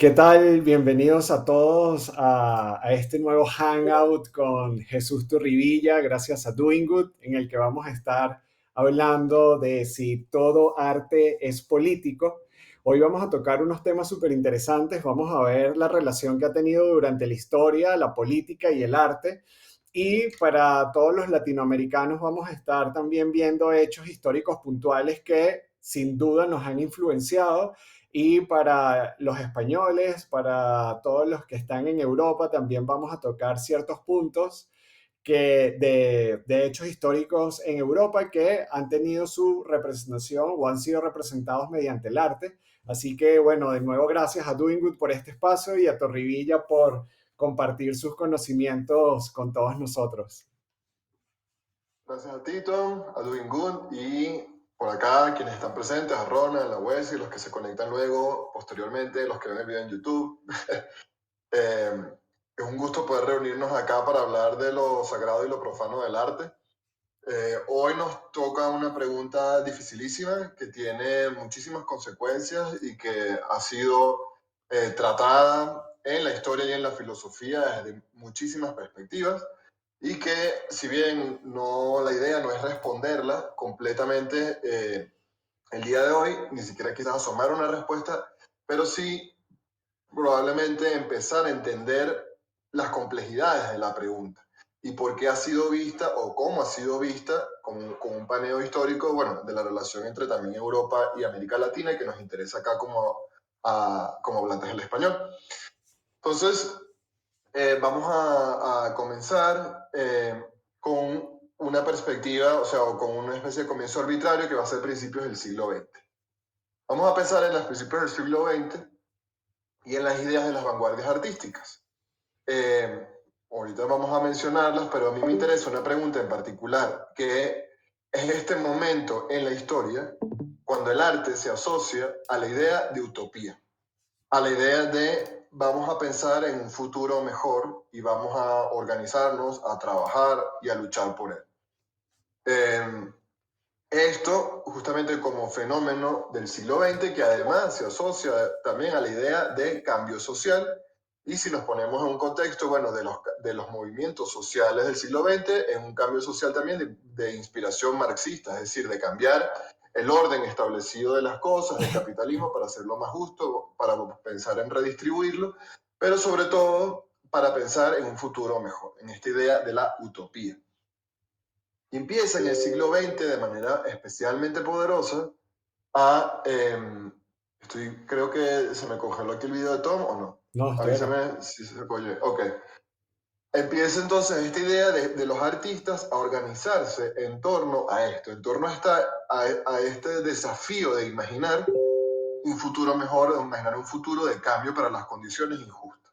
¿Qué tal? Bienvenidos a todos a este nuevo Hangout con Jesús Turribilla, gracias a Doing Good, en el que vamos a estar hablando de si todo arte es político. Hoy vamos a tocar unos temas súper interesantes, vamos a ver la relación que ha tenido durante la historia, la política y el arte. Y para todos los latinoamericanos vamos a estar también viendo hechos históricos puntuales que sin duda nos han influenciado y para los españoles, para todos los que están en Europa, también vamos a tocar ciertos puntos de hechos históricos en Europa que han tenido su representación o han sido representados mediante el arte. Así que, bueno, de nuevo, gracias a Doing Good por este espacio y a Torrivilla por compartir sus conocimientos con todos nosotros. Gracias a ti, Tom, a Doing Good y por acá quienes están presentes, a Ronald, a Wesley, los que se conectan luego, posteriormente, los que ven el video en YouTube. Eh, es un gusto poder reunirnos acá para hablar de lo sagrado y lo profano del arte. Hoy nos toca una pregunta dificilísima que tiene muchísimas consecuencias y que ha sido tratada en la historia y en la filosofía desde muchísimas perspectivas y que si bien no, la idea no es responderla completamente el día de hoy, ni siquiera quizás asomar una respuesta, pero sí probablemente empezar a entender las complejidades de la pregunta y por qué ha sido vista o cómo ha sido vista con un paneo histórico, bueno, de la relación entre también Europa y América Latina que nos interesa acá como hablantes del español. Entonces, vamos a comenzar con una perspectiva, o sea, o con una especie de comienzo arbitrario que va a ser principios del siglo XX. Vamos a pensar en los principios del siglo XX y en las ideas de las vanguardias artísticas. Eh, Ahorita vamos a mencionarlas, pero a mí me interesa una pregunta en particular, que es este momento en la historia cuando el arte se asocia a la idea de utopía, a la idea de vamos a pensar en un futuro mejor y vamos a organizarnos, a trabajar y a luchar por él. Eh, Esto justamente como fenómeno del siglo XX que además se asocia también a la idea de cambio social y si nos ponemos en un contexto, bueno, de los movimientos sociales del siglo XX, es un cambio social también de inspiración marxista, es decir, de cambiar el orden establecido de las cosas, del capitalismo, para hacerlo más justo, para pensar en redistribuirlo, pero sobre todo para pensar en un futuro mejor, en esta idea de la utopía. Y empieza en el siglo XX de manera especialmente poderosa a... creo que se me congeló aquí el video de Tom o no. No, estoy acá. Avísame si se oye. Ok. Empieza entonces esta idea de los artistas a organizarse en torno a esto, en torno a este desafío de imaginar un futuro mejor, de imaginar un futuro de cambio para las condiciones injustas.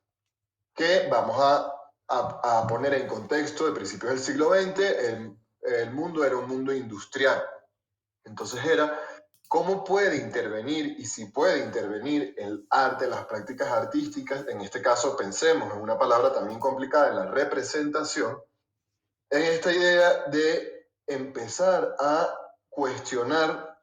Que vamos a poner en contexto de principios del siglo XX, el mundo era un mundo industrial. Entonces era cómo puede intervenir y si puede intervenir el arte, las prácticas artísticas, en este caso pensemos en una palabra también complicada, en la representación, en esta idea de empezar a cuestionar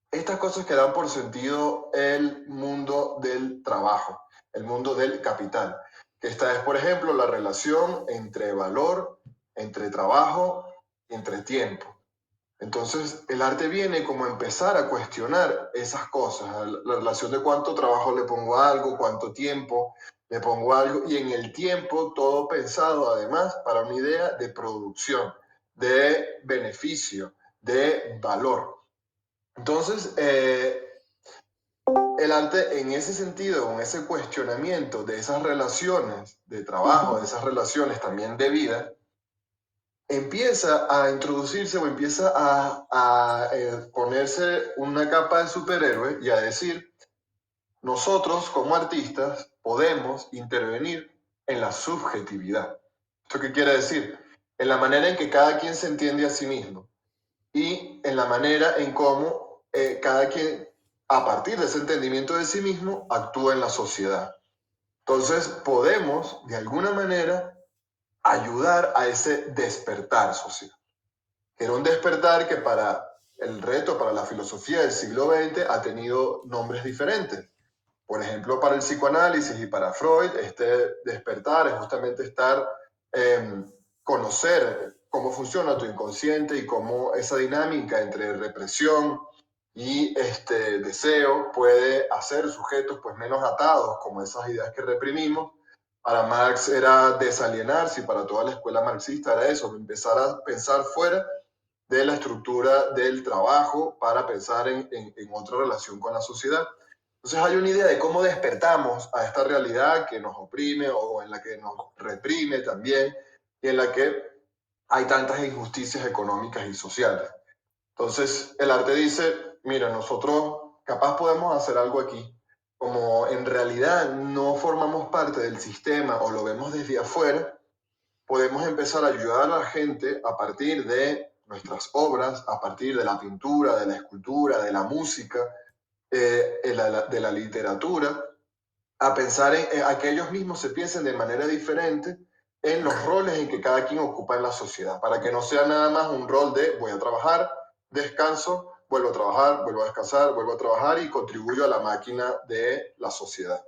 estas cosas que dan por sentido el mundo del trabajo, el mundo del capital, que esta es, por ejemplo, la relación entre valor, entre trabajo y entre tiempo. Entonces, el arte viene como a empezar a cuestionar esas cosas, la relación de cuánto trabajo le pongo a algo, cuánto tiempo le pongo a algo, y en el tiempo todo pensado además para una idea de producción, de beneficio, de valor. Entonces, el arte en ese sentido, en ese cuestionamiento de esas relaciones de trabajo, de esas relaciones también de vida, empieza a introducirse o empieza a ponerse una capa de superhéroe y a decir, nosotros como artistas podemos intervenir en la subjetividad. ¿Esto qué quiere decir? En la manera en que cada quien se entiende a sí mismo y en la manera en cómo cada quien, a partir de ese entendimiento de sí mismo, actúa en la sociedad. Entonces podemos, de alguna manera, ayudar a ese despertar social. Era un despertar que para el reto, para la filosofía del siglo XX, ha tenido nombres diferentes. Por ejemplo, para el psicoanálisis y para Freud, este despertar es justamente conocer cómo funciona tu inconsciente y cómo esa dinámica entre represión y deseo puede hacer sujetos pues menos atados como esas ideas que reprimimos. Para Marx era desalienarse y para toda la escuela marxista era eso, empezar a pensar fuera de la estructura del trabajo para pensar en otra relación con la sociedad. Entonces hay una idea de cómo despertamos a esta realidad que nos oprime o en la que nos reprime también y en la que hay tantas injusticias económicas y sociales. Entonces el arte dice, mira, nosotros capaz podemos hacer algo aquí, como en realidad no formamos parte del sistema o lo vemos desde afuera, podemos empezar a ayudar a la gente a partir de nuestras obras, a partir de la pintura, de la escultura, de la música, de la literatura, a pensar a que ellos mismos se piensen de manera diferente en los roles en que cada quien ocupa en la sociedad, para que no sea nada más un rol de voy a trabajar, descanso, vuelvo a trabajar, vuelvo a descansar, vuelvo a trabajar y contribuyo a la máquina de la sociedad.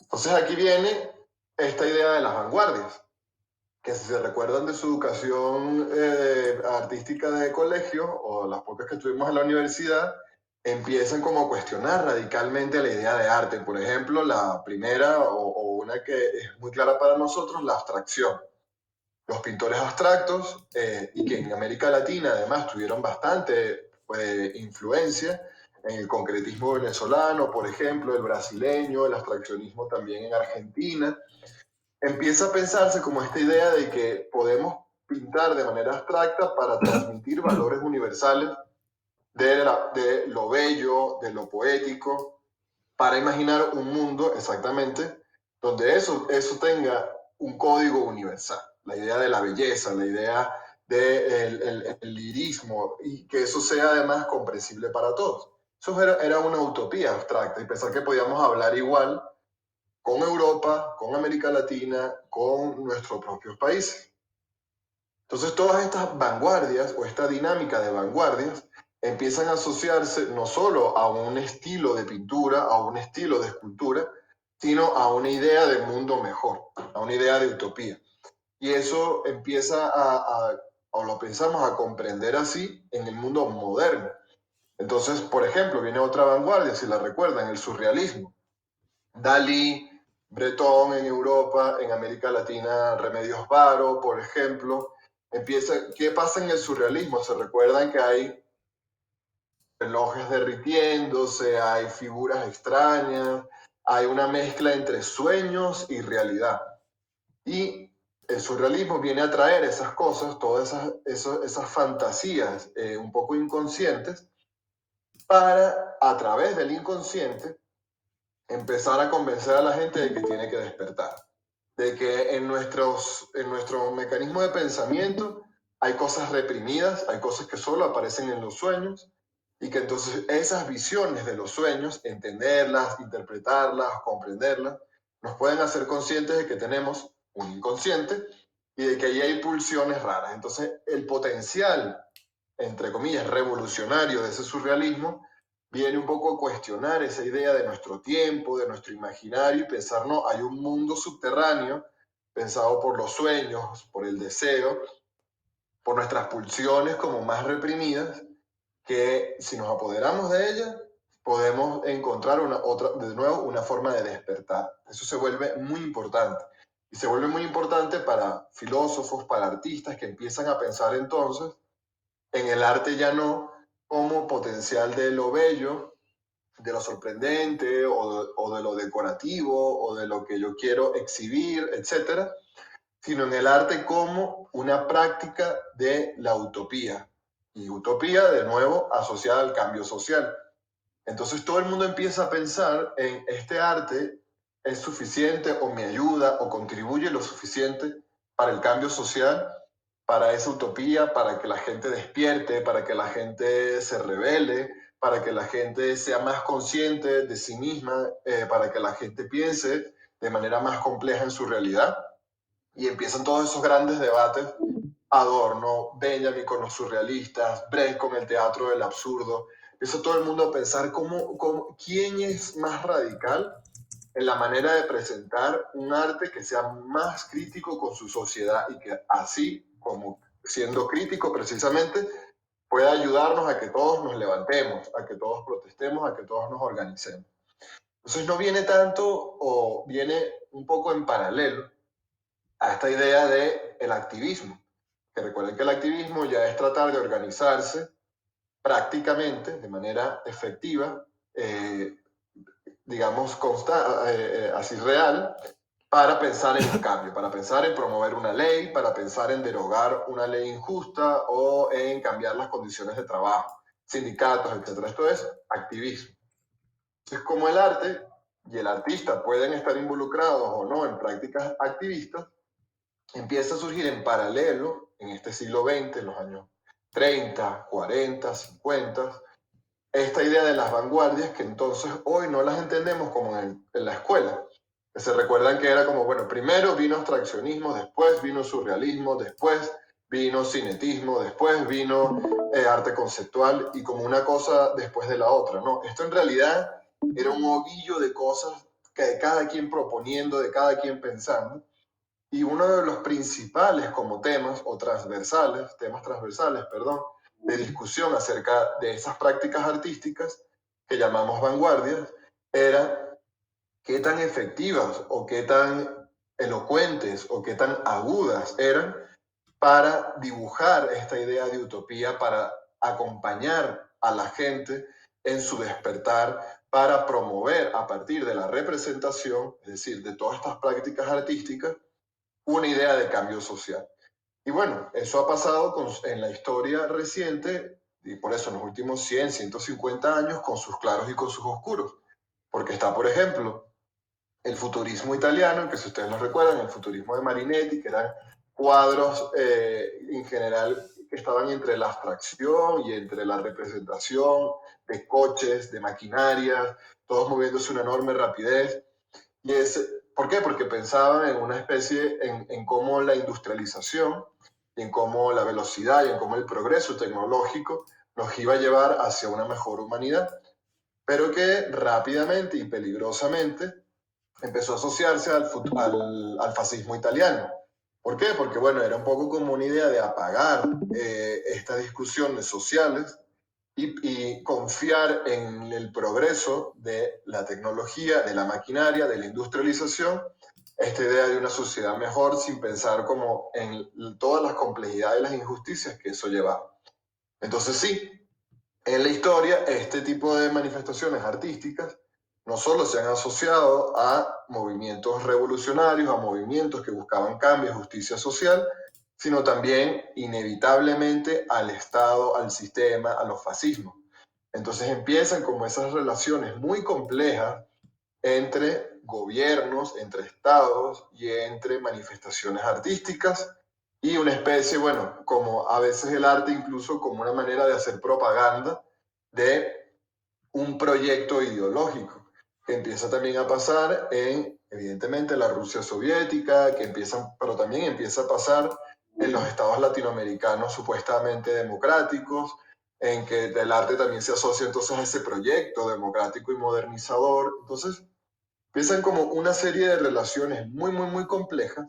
Entonces aquí viene esta idea de las vanguardias, que si se recuerdan de su educación artística de colegio o las pocas que tuvimos en la universidad, empiezan como a cuestionar radicalmente la idea de arte. Por ejemplo, la primera o una que es muy clara para nosotros, la abstracción. Los pintores abstractos y que en América Latina además tuvieron bastante influencia en el concretismo venezolano, por ejemplo, el brasileño, el abstraccionismo también en Argentina, empieza a pensarse como esta idea de que podemos pintar de manera abstracta para transmitir valores universales de lo bello, de lo poético, para imaginar un mundo exactamente donde eso tenga un código universal. La idea de la belleza, la idea del el lirismo y que eso sea además comprensible para todos. Eso era una utopía abstracta y pensar que podíamos hablar igual con Europa, con América Latina, con nuestros propios países. Entonces todas estas vanguardias o esta dinámica de vanguardias empiezan a asociarse no solo a un estilo de pintura, a un estilo de escultura, sino a una idea de mundo mejor, a una idea de utopía. Y eso empieza o lo pensamos a comprender así en el mundo moderno. Entonces, por ejemplo, viene otra vanguardia, si la recuerdan, el surrealismo. Dalí, Breton en Europa, en América Latina, Remedios Varo, por ejemplo. ¿Qué pasa en el surrealismo? Se recuerdan que hay relojes derritiéndose, hay figuras extrañas, hay una mezcla entre sueños y realidad. Y el surrealismo viene a traer esas cosas, todas esas fantasías un poco inconscientes, para, a través del inconsciente, empezar a convencer a la gente de que tiene que despertar, de que en nuestro mecanismo de pensamiento hay cosas reprimidas, hay cosas que solo aparecen en los sueños y que entonces esas visiones de los sueños, entenderlas, interpretarlas, comprenderlas, nos pueden hacer conscientes de que tenemos un inconsciente y de que ahí hay pulsiones raras. Entonces el potencial, entre comillas, revolucionario de ese surrealismo viene un poco a cuestionar esa idea de nuestro tiempo, de nuestro imaginario y pensar, no, hay un mundo subterráneo pensado por los sueños, por el deseo, por nuestras pulsiones como más reprimidas, que si nos apoderamos de ellas, podemos encontrar de nuevo una forma de despertar. Eso se vuelve muy importante. Y se vuelve muy importante para filósofos, para artistas que empiezan a pensar entonces en el arte ya no como potencial de lo bello, de lo sorprendente o de lo decorativo o de lo que yo quiero exhibir, etcétera, sino en el arte como una práctica de la utopía. Y utopía, de nuevo, asociada al cambio social. Entonces todo el mundo empieza a pensar en este arte es suficiente o me ayuda o contribuye lo suficiente para el cambio social, para esa utopía, para que la gente despierte, para que la gente se revele, para que la gente sea más consciente de sí misma, para que la gente piense de manera más compleja en su realidad. Y empiezan todos esos grandes debates. Adorno, Benjamin con los surrealistas, Brecht con el teatro del absurdo, empieza todo el mundo a pensar quién es más radical en la manera de presentar un arte que sea más crítico con su sociedad y que así, como siendo crítico precisamente, pueda ayudarnos a que todos nos levantemos, a que todos protestemos, a que todos nos organicemos. Entonces no viene tanto o viene un poco en paralelo a esta idea de el activismo, que recuerden que el activismo ya es tratar de organizarse prácticamente, de manera efectiva, digamos, así real, para pensar en un cambio, para pensar en promover una ley, para pensar en derogar una ley injusta o en cambiar las condiciones de trabajo, sindicatos, etc. Esto es activismo. Entonces, como el arte y el artista pueden estar involucrados o no en prácticas activistas, empieza a surgir en paralelo en este siglo XX, en los años 30, 40, 50, esta idea de las vanguardias que entonces hoy no las entendemos como en la escuela. Que se recuerdan que era como, bueno, primero vino abstraccionismo, después vino surrealismo, después vino cinetismo, después vino arte conceptual y como una cosa después de la otra. No, esto en realidad era un ovillo de cosas que de cada quien proponiendo, de cada quien pensando. Y uno de los principales como temas o transversales, temas transversales, perdón, de discusión acerca de esas prácticas artísticas que llamamos vanguardias, era qué tan efectivas o qué tan elocuentes o qué tan agudas eran para dibujar esta idea de utopía, para acompañar a la gente en su despertar, para promover a partir de la representación, es decir, de todas estas prácticas artísticas, una idea de cambio social. Y bueno, eso ha pasado en la historia reciente y por eso en los últimos 100, 150 años con sus claros y con sus oscuros. Porque está, por ejemplo, el futurismo italiano, que si ustedes lo recuerdan, el futurismo de Marinetti, que eran cuadros en general que estaban entre la abstracción y entre la representación de coches, de maquinarias, todos moviéndose a una enorme rapidez. Y ¿por qué? Porque pensaban en una especie, en cómo la industrialización, y en cómo la velocidad y en cómo el progreso tecnológico nos iba a llevar hacia una mejor humanidad, pero que rápidamente y peligrosamente empezó a asociarse al fascismo italiano. ¿Por qué? Porque, bueno, era un poco como una idea de apagar estas discusiones sociales y confiar en el progreso de la tecnología, de la maquinaria, de la industrialización, esta idea de una sociedad mejor sin pensar como en todas las complejidades y las injusticias que eso llevaba. Entonces sí, en la historia este tipo de manifestaciones artísticas no solo se han asociado a movimientos revolucionarios, a movimientos que buscaban cambio y justicia social, sino también inevitablemente al Estado, al sistema, a los fascismos. Entonces empiezan como esas relaciones muy complejas entre gobiernos, entre estados y entre manifestaciones artísticas y una especie, bueno, como a veces el arte incluso como una manera de hacer propaganda de un proyecto ideológico que empieza también a pasar en, evidentemente, la Rusia soviética, pero también empieza a pasar en los estados latinoamericanos supuestamente democráticos, en que el arte también se asocia entonces a ese proyecto democrático y modernizador. Entonces, empiezan como una serie de relaciones muy, muy, muy complejas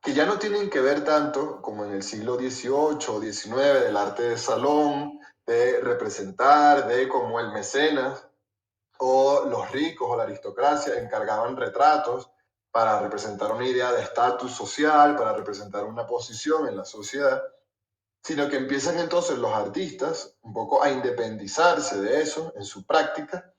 que ya no tienen que ver tanto como en el siglo XVIII o XIX del arte de salón, de representar, de cómo el mecenas o los ricos o la aristocracia encargaban retratos para representar una idea de estatus social, para representar una posición en la sociedad, sino que empiezan entonces los artistas un poco a independizarse de eso en su práctica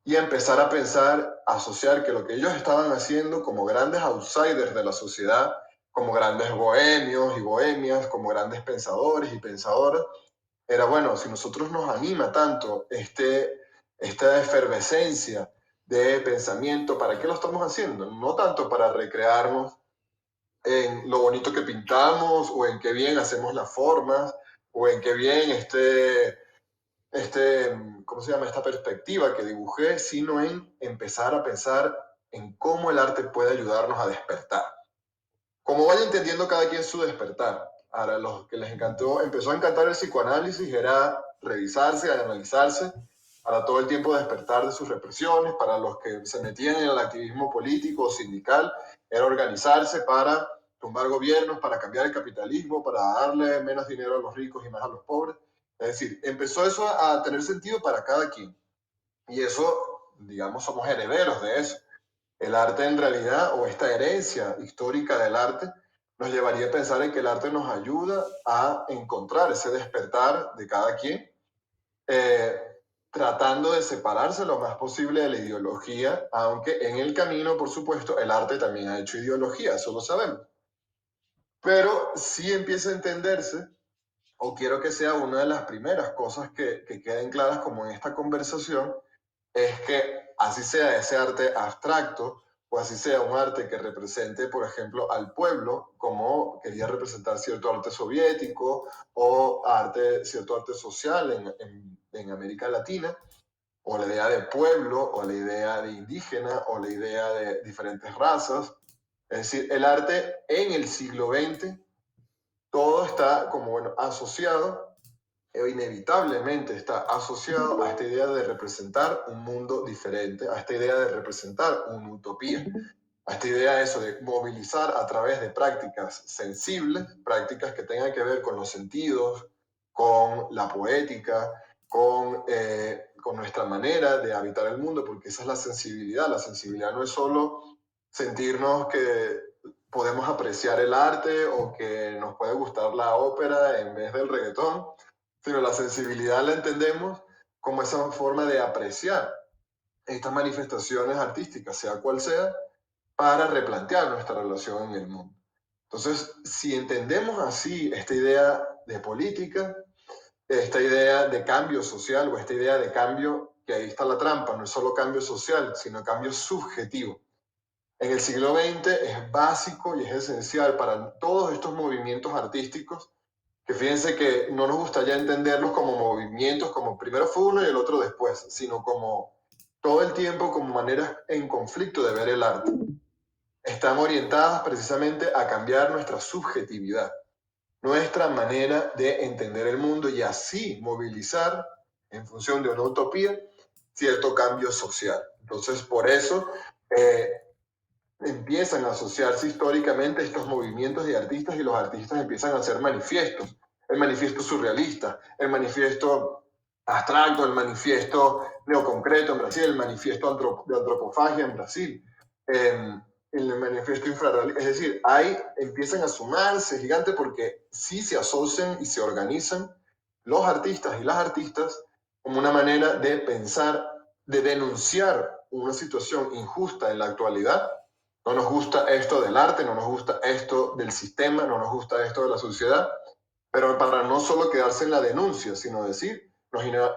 y a empezar a pensar, a asociar que lo que ellos estaban haciendo como grandes outsiders de la sociedad, como grandes bohemios y bohemias, como grandes pensadores y pensadoras, era bueno, si nosotros nos anima tanto esta efervescencia de pensamiento, ¿para qué lo estamos haciendo? No tanto para recrearnos en lo bonito que pintamos o en qué bien hacemos las formas o en qué bien ¿cómo se llama? Esta perspectiva que dibujé, sino en empezar a pensar en cómo el arte puede ayudarnos a despertar. Como vaya entendiendo cada quien su despertar. Ahora, los que les encantó, empezó a encantar el psicoanálisis era revisarse, a analizarse, para todo el tiempo despertar de sus represiones. Para los que se metían en el activismo político o sindical, era organizarse para tumbar gobiernos, para cambiar el capitalismo, para darle menos dinero a los ricos y más a los pobres. Es decir, empezó eso a tener sentido para cada quien. Y eso, digamos, somos herederos de eso. El arte en realidad, o esta herencia histórica del arte, nos llevaría a pensar en que el arte nos ayuda a encontrar ese despertar de cada quien, tratando de separarse lo más posible de la ideología, aunque en el camino, por supuesto, el arte también ha hecho ideología, eso lo sabemos. Pero sí empieza a entenderse, o quiero que sea una de las primeras cosas que queden claras como en esta conversación, es que así sea ese arte abstracto, o así sea un arte que represente, por ejemplo, al pueblo, como quería representar cierto arte soviético o cierto arte social en América Latina, o la idea de pueblo, o la idea de indígena, o la idea de diferentes razas. Es decir, el arte en el siglo XX, todo está como, bueno, asociado, inevitablemente está asociado a esta idea de representar un mundo diferente, a esta idea de representar una utopía, a esta idea de eso, de movilizar a través de prácticas sensibles, prácticas que tengan que ver con los sentidos, con la poética, con nuestra manera de habitar el mundo, porque esa es la sensibilidad. La sensibilidad no es solo sentirnos que podemos apreciar el arte o que nos puede gustar la ópera en vez del reggaetón, sino la sensibilidad la entendemos como esa forma de apreciar estas manifestaciones artísticas, sea cual sea, para replantear nuestra relación en el mundo. Entonces, si entendemos así esta idea de política, esta idea de cambio social o esta idea de cambio, que ahí está la trampa, no es solo cambio social, sino cambio subjetivo. En el siglo XX es básico y es esencial para todos estos movimientos artísticos, que fíjense que no nos gusta ya entenderlos como movimientos, como primero fue uno y el otro después, sino como todo el tiempo como maneras en conflicto de ver el arte. Están orientadas precisamente a cambiar nuestra subjetividad, nuestra manera de entender el mundo y así movilizar, en función de una utopía, cierto cambio social. Entonces, por eso empiezan a asociarse históricamente estos movimientos de artistas y los artistas empiezan a hacer manifiestos. El manifiesto surrealista, el manifiesto abstracto, el manifiesto neoconcreto en Brasil, el manifiesto de antropofagia en Brasil, el manifiesto infrarrealista. Es decir, ahí empiezan a sumarse gigante porque sí se asocian y se organizan los artistas y las artistas como una manera de pensar, de denunciar una situación injusta en la actualidad. No nos gusta esto del arte, no nos gusta esto del sistema, no nos gusta esto de la sociedad, pero para no solo quedarse en la denuncia, sino decir,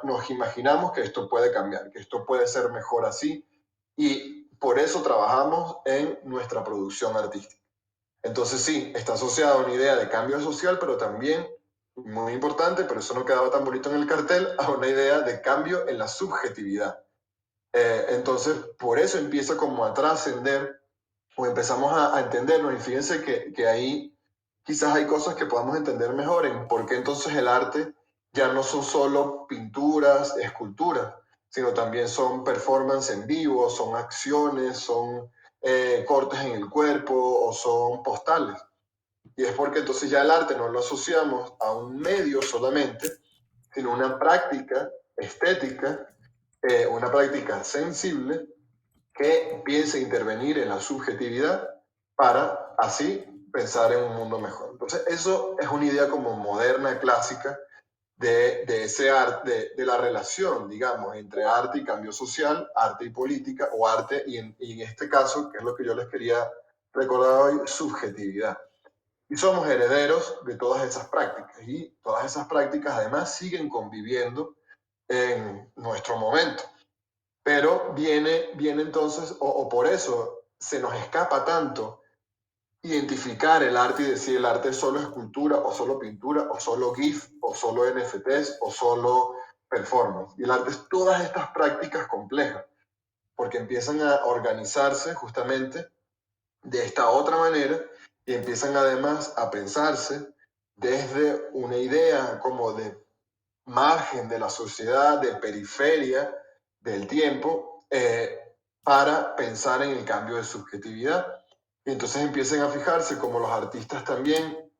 nos imaginamos que esto puede cambiar, que esto puede ser mejor así, y por eso trabajamos en nuestra producción artística. Entonces sí, está asociada a una idea de cambio social, pero también, muy importante, pero eso no quedaba tan bonito en el cartel, a una idea de cambio en la subjetividad. Entonces, por eso empieza como a trascender o empezamos a entendernos, y fíjense que ahí quizás hay cosas que podamos entender mejor en por qué entonces el arte ya no son solo pinturas, esculturas, sino también son performance en vivo, son acciones, son cortes en el cuerpo o son postales. Y es porque entonces ya el arte no lo asociamos a un medio solamente, sino una práctica estética, una práctica sensible que empiece a intervenir en la subjetividad para así pensar en un mundo mejor. Entonces, eso es una idea como moderna, clásica, de ese arte, de la relación, digamos, entre arte y cambio social, arte y política, o arte, y en este caso, que es lo que yo les quería recordar hoy, subjetividad. Y somos herederos de todas esas prácticas, y todas esas prácticas además siguen conviviendo en nuestro momento. Pero viene entonces, o por eso se nos escapa tanto identificar el arte y decir el arte es solo escultura, o solo pintura, o solo GIF, o solo NFTs, o solo performance. Y el arte es todas estas prácticas complejas, porque empiezan a organizarse justamente de esta otra manera y empiezan además a pensarse desde una idea como de margen de la sociedad, de periferia del tiempo, para pensar en el cambio de subjetividad. Y entonces empiecen a fijarse como los artistas también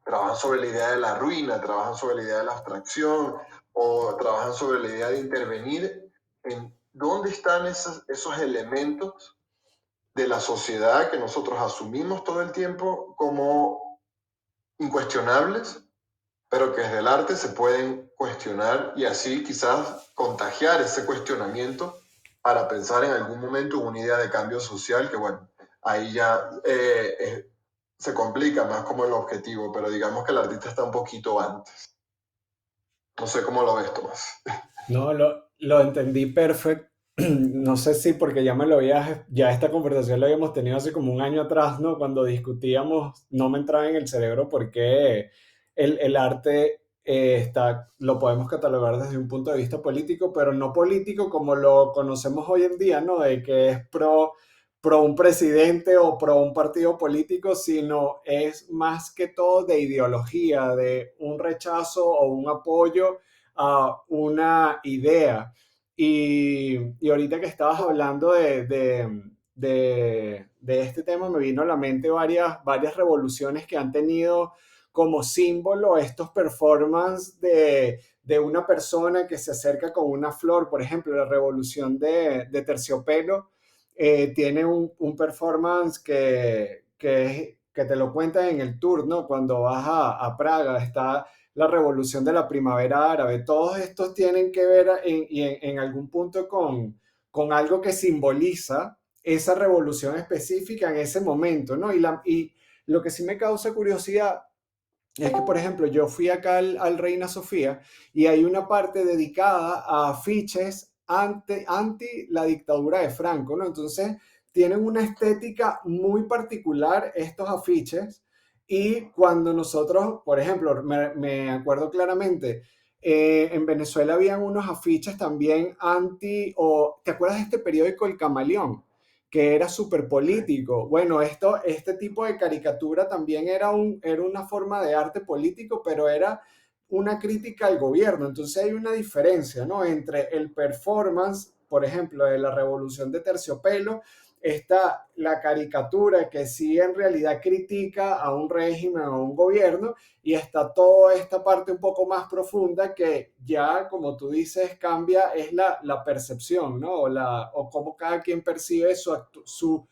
trabajan sobre la idea de la ruina, trabajan sobre la idea de la abstracción o trabajan sobre la idea de intervenir en dónde están esos elementos de la sociedad que nosotros asumimos todo el tiempo como incuestionables, pero que desde el arte se pueden cuestionar y así quizás contagiar ese cuestionamiento para pensar en algún momento una idea de cambio social que, bueno, ahí ya se complica más como el objetivo, pero digamos que el artista está un poquito antes. No sé cómo lo ves, Tomás. No, lo entendí perfecto. No sé si porque ya me lo habías, ya esta conversación la habíamos tenido hace como un año atrás, ¿no? Cuando discutíamos, no me entraba en el cerebro porque el arte lo podemos catalogar desde un punto de vista político, pero no político como lo conocemos hoy en día, ¿no? De que es pro un presidente o pro un partido político, sino es más que todo de ideología, de un rechazo o un apoyo a una idea. Y ahorita que estabas hablando de este tema, me vino a la mente varias revoluciones que han tenido como símbolo estos performances de una persona que se acerca con una flor. Por ejemplo, la revolución de Terciopelo tiene un performance que te lo cuentan en el tour, ¿no? Cuando vas a Praga, está la revolución de la primavera árabe. Todos estos tienen que ver en algún punto con algo que simboliza esa revolución específica en ese momento, ¿no? Y lo que sí me causa curiosidad es que, por ejemplo, yo fui acá al Reina Sofía y hay una parte dedicada a afiches anti la dictadura de Franco, ¿no? Entonces, tienen una estética muy particular estos afiches y cuando nosotros, por ejemplo, me acuerdo claramente, en Venezuela habían unos afiches también o ¿te acuerdas de este periódico El Camaleón? Que era súper político. Bueno, este tipo de caricatura también era una forma de arte político, pero era una crítica al gobierno. Entonces hay una diferencia, ¿no? Entre el performance, por ejemplo, de la Revolución de Terciopelo, está la caricatura que sí en realidad critica a un régimen o a un gobierno, y está toda esta parte un poco más profunda que ya, como tú dices, cambia, es la percepción, ¿no? O cómo cada quien percibe su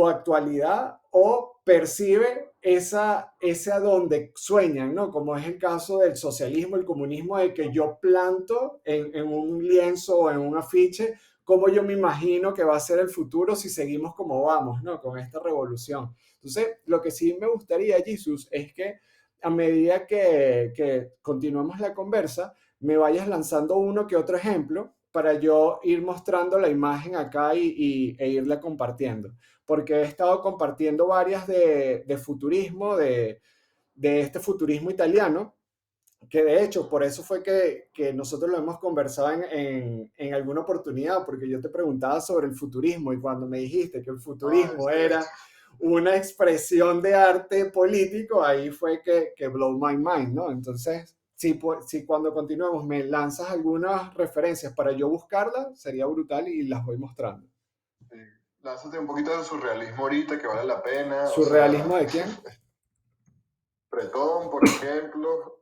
actualidad o percibe ese a donde sueñan, ¿no? Como es el caso del socialismo, el comunismo, de que yo planto en un lienzo o en un afiche cómo yo me imagino que va a ser el futuro si seguimos como vamos, ¿no? Con esta revolución. Entonces, lo que sí me gustaría, Jesus, es que a medida que continuamos la conversa, me vayas lanzando uno que otro ejemplo para yo ir mostrando la imagen acá e irla compartiendo, porque he estado compartiendo varias de futurismo, de este futurismo italiano, que de hecho por eso fue que nosotros lo hemos conversado en alguna oportunidad, porque yo te preguntaba sobre el futurismo y cuando me dijiste que el futurismo era una expresión de arte político, ahí fue que blow my mind, ¿no? Entonces, si cuando continuemos me lanzas algunas referencias para yo buscarlas, sería brutal y las voy mostrando. Lánzate un poquito de surrealismo ahorita que vale la pena. O ¿Surrealismo sea, de quién? Breton, por ejemplo,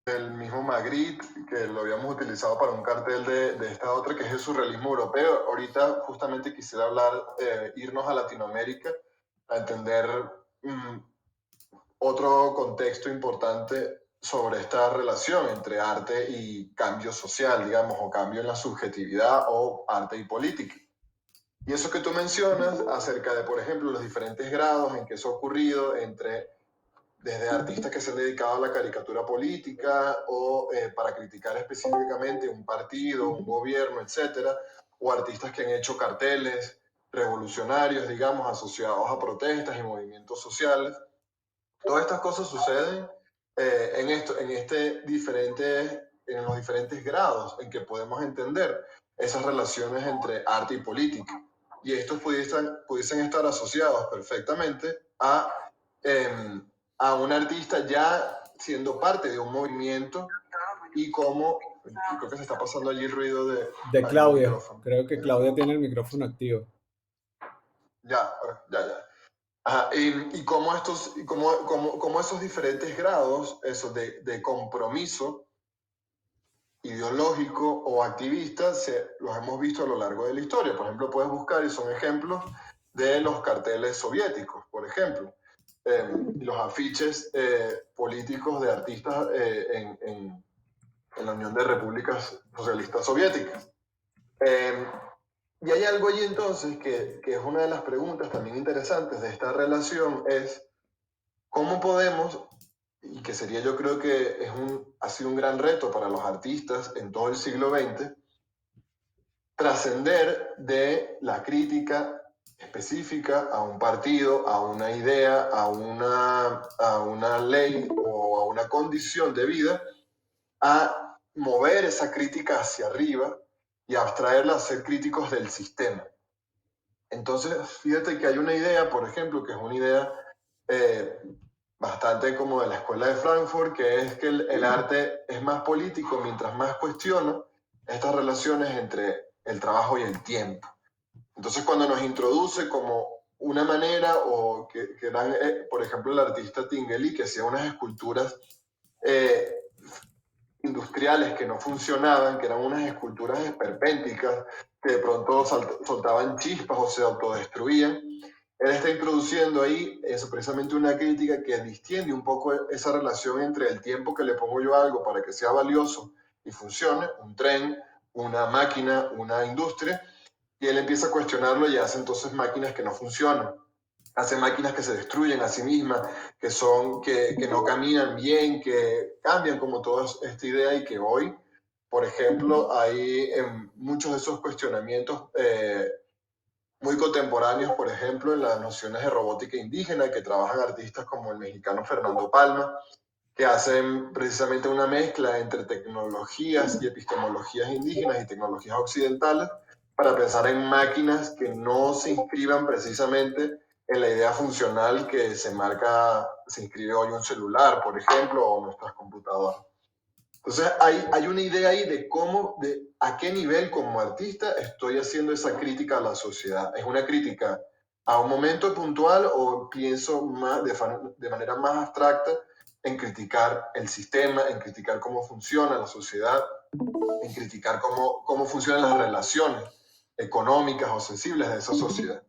el mismo Magritte, que lo habíamos utilizado para un cartel de esta otra, que es el surrealismo europeo. Ahorita justamente quisiera hablar, irnos a Latinoamérica, a entender otro contexto importante sobre esta relación entre arte y cambio social, digamos, o cambio en la subjetividad o arte y política. Y eso que tú mencionas acerca de, por ejemplo, los diferentes grados en que eso ha ocurrido entre desde artistas que se han dedicado a la caricatura política o para criticar específicamente un partido, un gobierno, etcétera, o artistas que han hecho carteles revolucionarios, digamos, asociados a protestas y movimientos sociales. Todas estas cosas suceden en los diferentes grados en que podemos entender esas relaciones entre arte y política. Y estos pudiesen estar asociados perfectamente a un artista ya siendo parte de un movimiento y cómo, creo que se está pasando allí el ruido de De algún Claudia. micrófono. Creo que Claudia tiene el micrófono activo. Ya. Ajá, y cómo cómo esos diferentes grados, eso de compromiso ideológico o activista, los hemos visto a lo largo de la historia. Por ejemplo, puedes buscar y son ejemplos de los carteles soviéticos, por ejemplo, los afiches políticos de artistas en la Unión de Repúblicas Socialistas Soviéticas. Y hay algo allí entonces que es una de las preguntas también interesantes de esta relación, es cómo podemos, y que sería yo creo que ha sido un gran reto para los artistas en todo el siglo XX, trascender de la crítica específica a un partido, a una idea, a una ley o a una condición de vida, a mover esa crítica hacia arriba y abstraerla a ser críticos del sistema. Entonces, fíjate que hay una idea, por ejemplo, que es una idea bastante como de la escuela de Frankfurt, que es que el arte es más político mientras más cuestiona estas relaciones entre el trabajo y el tiempo. Entonces, cuando nos introduce como una manera, o que eran, por ejemplo, el artista Tinguely, que hacía unas esculturas industriales que no funcionaban, que eran unas esculturas esperpénticas, que de pronto soltaban chispas o se autodestruían. Él está introduciendo ahí eso, precisamente una crítica que distiende un poco esa relación entre el tiempo que le pongo yo a algo para que sea valioso y funcione, un tren, una máquina, una industria, y él empieza a cuestionarlo y hace entonces máquinas que no funcionan, hace máquinas que se destruyen a sí mismas, que no caminan bien, que cambian como toda esta idea, y que hoy, por ejemplo, hay en muchos de esos cuestionamientos muy contemporáneos, por ejemplo, en las nociones de robótica indígena, que trabajan artistas como el mexicano Fernando Palma, que hacen precisamente una mezcla entre tecnologías y epistemologías indígenas y tecnologías occidentales para pensar en máquinas que no se inscriban precisamente en la idea funcional que se inscribe hoy un celular, por ejemplo, o nuestras computadoras. Entonces hay una idea ahí de a qué nivel como artista estoy haciendo esa crítica a la sociedad. ¿Es una crítica a un momento puntual o pienso de manera más abstracta en criticar el sistema, en criticar cómo funciona la sociedad, en criticar cómo funcionan las relaciones económicas o sensibles de esa sociedad?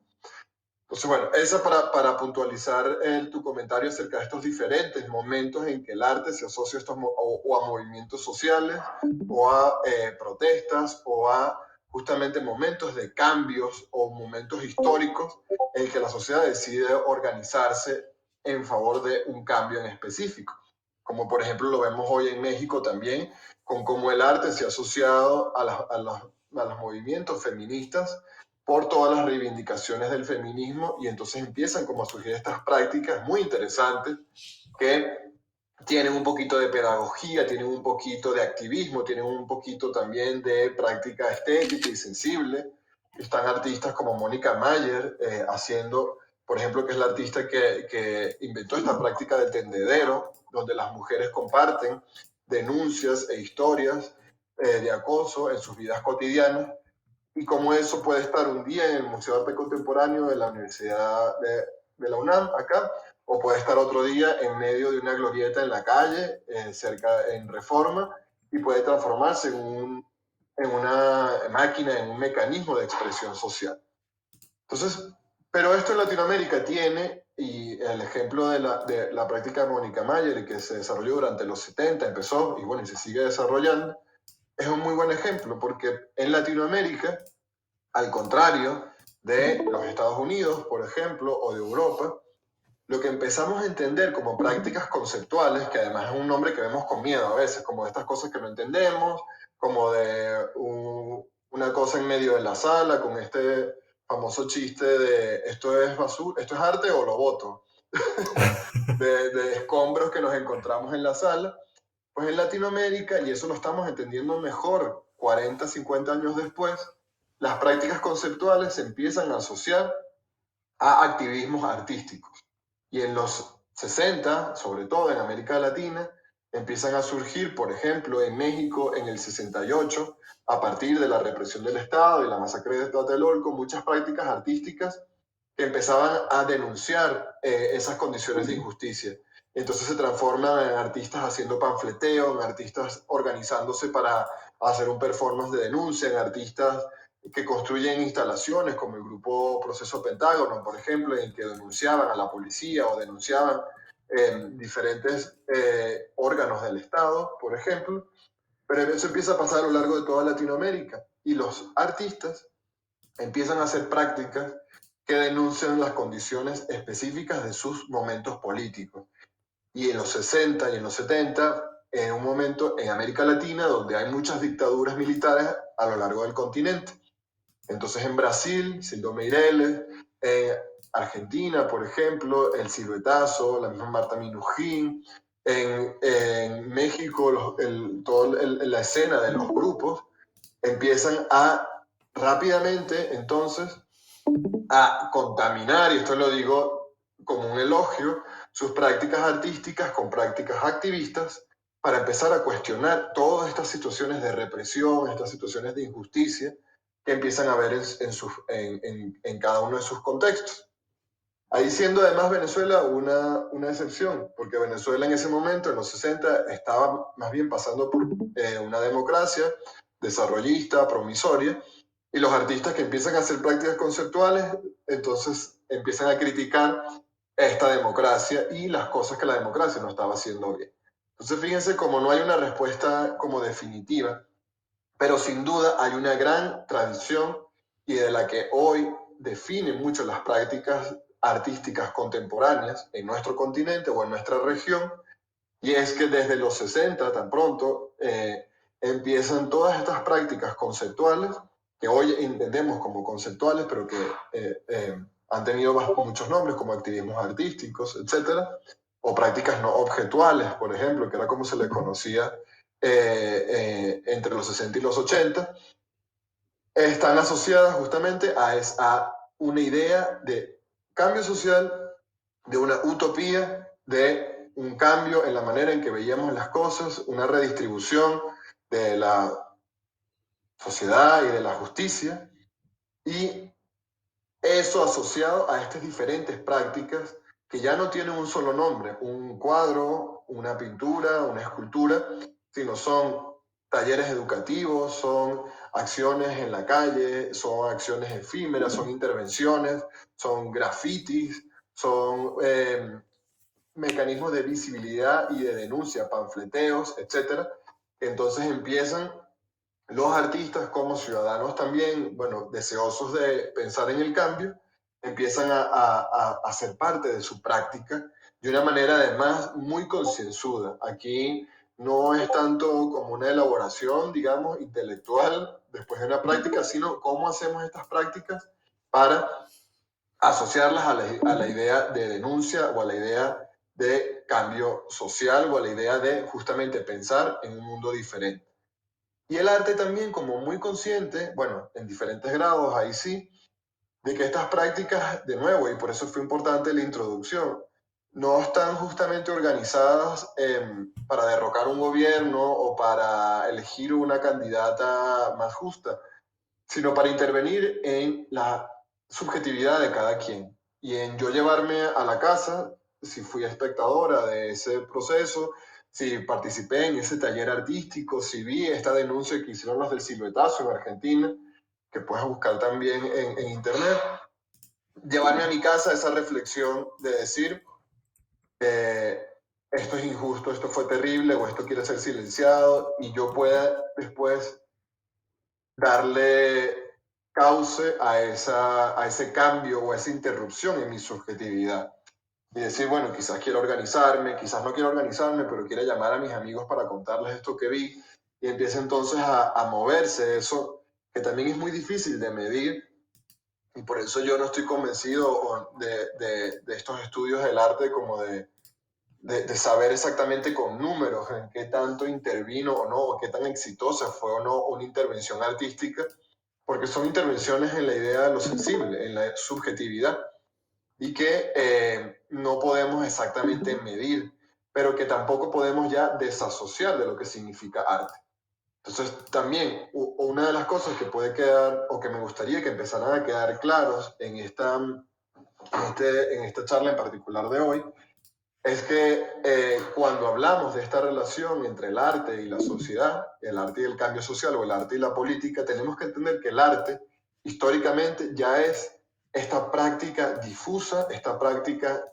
Entonces, bueno, esa para puntualizar tu comentario acerca de estos diferentes momentos en que el arte se asocia a o a movimientos sociales, o a protestas, o a justamente momentos de cambios o momentos históricos en que la sociedad decide organizarse en favor de un cambio en específico. Como por ejemplo lo vemos hoy en México también, con cómo el arte se ha asociado a los movimientos feministas por todas las reivindicaciones del feminismo, y entonces empiezan como a surgir estas prácticas muy interesantes que tienen un poquito de pedagogía, tienen un poquito de activismo, tienen un poquito también de práctica estética y sensible. Están artistas como Mónica Mayer haciendo, por ejemplo, que es la artista que inventó esta práctica del tendedero, donde las mujeres comparten denuncias e historias de acoso en sus vidas cotidianas, y cómo eso puede estar un día en el Museo de Arte Contemporáneo de la Universidad de la UNAM, acá, o puede estar otro día en medio de una glorieta en la calle, cerca en Reforma, y puede transformarse en una máquina, en un mecanismo de expresión social. Entonces, pero esto en Latinoamérica tiene, y el ejemplo de la práctica de Mónica Mayer, que se desarrolló durante los 70, empezó, y bueno, y se sigue desarrollando, es un muy buen ejemplo, porque en Latinoamérica, al contrario de los Estados Unidos, por ejemplo, o de Europa, lo que empezamos a entender como prácticas conceptuales, que además es un nombre que vemos con miedo a veces, como de estas cosas que no entendemos, como de una cosa en medio de la sala, con este famoso chiste de esto es basura, esto es arte o lo voto, de escombros que nos encontramos en la sala. Pues en Latinoamérica, y eso lo estamos entendiendo mejor 40, 50 años después, las prácticas conceptuales se empiezan a asociar a activismos artísticos. Y en los 60, sobre todo en América Latina, empiezan a surgir, por ejemplo, en México en el 68, a partir de la represión del Estado y la masacre de Tlatelolco, muchas prácticas artísticas que empezaban a denunciar esas condiciones de injusticia. Entonces se transforman en artistas haciendo panfleteo, en artistas organizándose para hacer un performance de denuncia, en artistas que construyen instalaciones como el grupo Proceso Pentágono, por ejemplo, en que denunciaban a la policía o denunciaban diferentes órganos del Estado, por ejemplo. Pero eso empieza a pasar a lo largo de toda Latinoamérica y los artistas empiezan a hacer prácticas que denuncian las condiciones específicas de sus momentos políticos. Y en los 60 y en los 70, en un momento en América Latina donde hay muchas dictaduras militares a lo largo del continente. Entonces en Brasil, Silvio Meireles, en Argentina, por ejemplo, el Siluetazo, la misma Marta Minujín, en México, toda la escena de los grupos empiezan a rápidamente entonces a contaminar, y esto lo digo como un elogio, sus prácticas artísticas con prácticas activistas para empezar a cuestionar todas estas situaciones de represión, estas situaciones de injusticia que empiezan a ver en cada uno de sus contextos. Ahí siendo además Venezuela una excepción, porque Venezuela en ese momento, en los 60, estaba más bien pasando por una democracia desarrollista, promisoria, y los artistas que empiezan a hacer prácticas conceptuales, entonces empiezan a criticar esta democracia y las cosas que la democracia no estaba haciendo bien. Entonces fíjense como no hay una respuesta como definitiva, pero sin duda hay una gran tradición y de la que hoy definen mucho las prácticas artísticas contemporáneas en nuestro continente o en nuestra región, y es que desde los 60, tan pronto, empiezan todas estas prácticas conceptuales, que hoy entendemos como conceptuales, pero que han tenido muchos nombres, como activismos artísticos, etcétera, o prácticas no objetuales, por ejemplo, que era como se les conocía entre los 60 y los 80, están asociadas justamente a una idea de cambio social, de una utopía, de un cambio en la manera en que veíamos las cosas, una redistribución de la sociedad y de la justicia, y eso asociado a estas diferentes prácticas que ya no tienen un solo nombre, un cuadro, una pintura, una escultura, sino son talleres educativos, son acciones en la calle, son acciones efímeras, son intervenciones, son grafitis, son mecanismos de visibilidad y de denuncia, panfleteos, etc. Entonces empiezan los artistas como ciudadanos también, bueno, deseosos de pensar en el cambio, empiezan a ser parte de su práctica de una manera además muy concienzuda. Aquí no es tanto como una elaboración, digamos, intelectual después de una práctica, sino cómo hacemos estas prácticas para asociarlas a la idea de denuncia o a la idea de cambio social o a la idea de justamente pensar en un mundo diferente. Y el arte también como muy consciente, bueno, en diferentes grados, ahí sí, de que estas prácticas, de nuevo, y por eso fue importante la introducción, no están justamente organizadas para derrocar un gobierno o para elegir una candidata más justa, sino para intervenir en la subjetividad de cada quien y en yo llevarme a la casa, si fui espectadora de ese proceso, si participé en ese taller artístico, si vi esta denuncia que hicieron los del Siluetazo en Argentina, que puedes buscar también en internet, llevarme a mi casa esa reflexión de decir, esto es injusto, esto fue terrible o esto quiere ser silenciado, y yo pueda después darle cauce a ese cambio o a esa interrupción en mi subjetividad. Y decir, bueno, quizás quiero organizarme, quizás no quiero organizarme, pero quiero llamar a mis amigos para contarles esto que vi. Y empieza entonces a moverse eso, que también es muy difícil de medir. Y por eso yo no estoy convencido de estos estudios del arte como de saber exactamente con números en qué tanto intervino o no, o qué tan exitosa fue o no una intervención artística, porque son intervenciones en la idea de lo sensible, en la subjetividad, y que no podemos exactamente medir. pero que tampoco podemos ya desasociar de lo que significa arte. Entonces, también una de las cosas que puede quedar, o que me gustaría que empezaran a quedar claros en esta charla en particular de hoy, es que cuando hablamos de esta relación entre el arte y la sociedad, el arte y el cambio social o el arte y la política, tenemos que entender que el arte históricamente ya es esta práctica difusa, esta práctica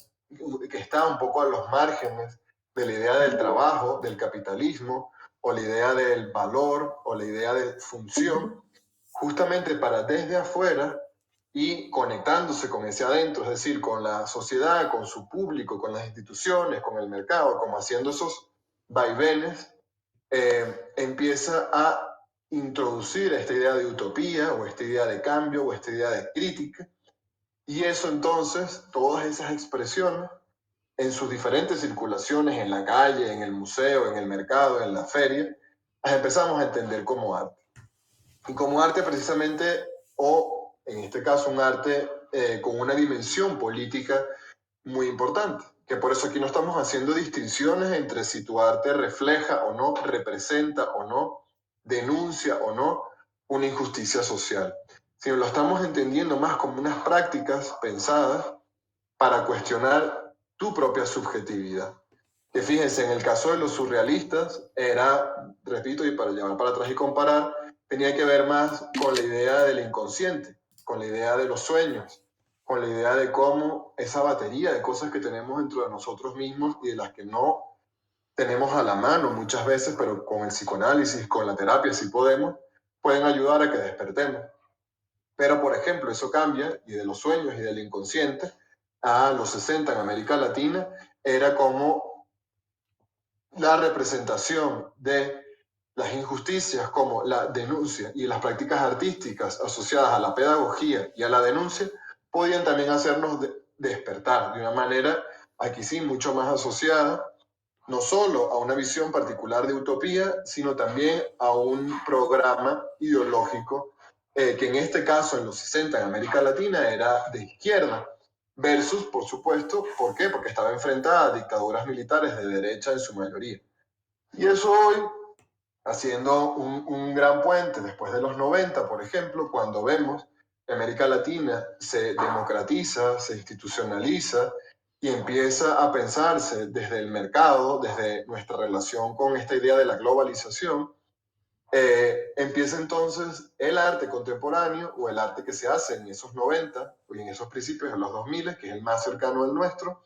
que está un poco a los márgenes de la idea del trabajo, del capitalismo, o la idea del valor, o la idea de función, justamente para desde afuera y conectándose con ese adentro, es decir, con la sociedad, con su público, con las instituciones, con el mercado, como haciendo esos vaivenes, empieza a introducir esta idea de utopía o esta idea de cambio o esta idea de crítica. Y eso entonces, todas esas expresiones en sus diferentes circulaciones, en la calle, en el museo, en el mercado, en la feria, las empezamos a entender como arte. Y como arte precisamente, o en este caso un arte con una dimensión política muy importante, que por eso aquí no estamos haciendo distinciones entre si tu arte refleja o no, representa o no, denuncia o no una injusticia social, sino lo estamos entendiendo más como unas prácticas pensadas para cuestionar tu propia subjetividad. Que fíjense, en el caso de los surrealistas, era, repito, y para llevar para atrás y comparar, tenía que ver más con la idea del inconsciente, con la idea de los sueños, con la idea de cómo esa batería de cosas que tenemos dentro de nosotros mismos y de las que no tenemos a la mano muchas veces, pero con el psicoanálisis, con la terapia, si podemos, pueden ayudar a que despertemos. Pero, por ejemplo, eso cambia, y de los sueños y del inconsciente, a los 60 en América Latina, era como la representación de las injusticias, como la denuncia y las prácticas artísticas asociadas a la pedagogía y a la denuncia, podían también hacernos despertar de una manera, aquí sí, mucho más asociada, no solo a una visión particular de utopía, sino también a un programa ideológico que en este caso, en los 60 en América Latina, era de izquierda, versus, por supuesto, ¿por qué? Porque estaba enfrentada a dictaduras militares de derecha en su mayoría. Y eso hoy, haciendo un gran puente después de los 90, por ejemplo, cuando vemos que América Latina se democratiza, se institucionaliza y empieza a pensarse desde el mercado, desde nuestra relación con esta idea de la globalización, empieza entonces el arte contemporáneo o el arte que se hace en esos 90 y en esos principios de los 2000, que es el más cercano al nuestro,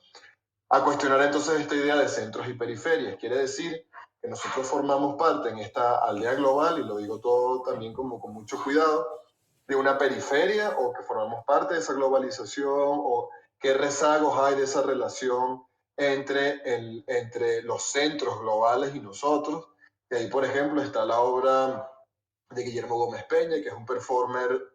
a cuestionar entonces esta idea de centros y periferias. Quiere decir que nosotros formamos parte en esta aldea global, y lo digo todo también como con mucho cuidado, de una periferia, o que formamos parte de esa globalización, o qué rezagos hay de esa relación entre los centros globales y nosotros. Y ahí, por ejemplo, está la obra de Guillermo Gómez Peña, que es un performer,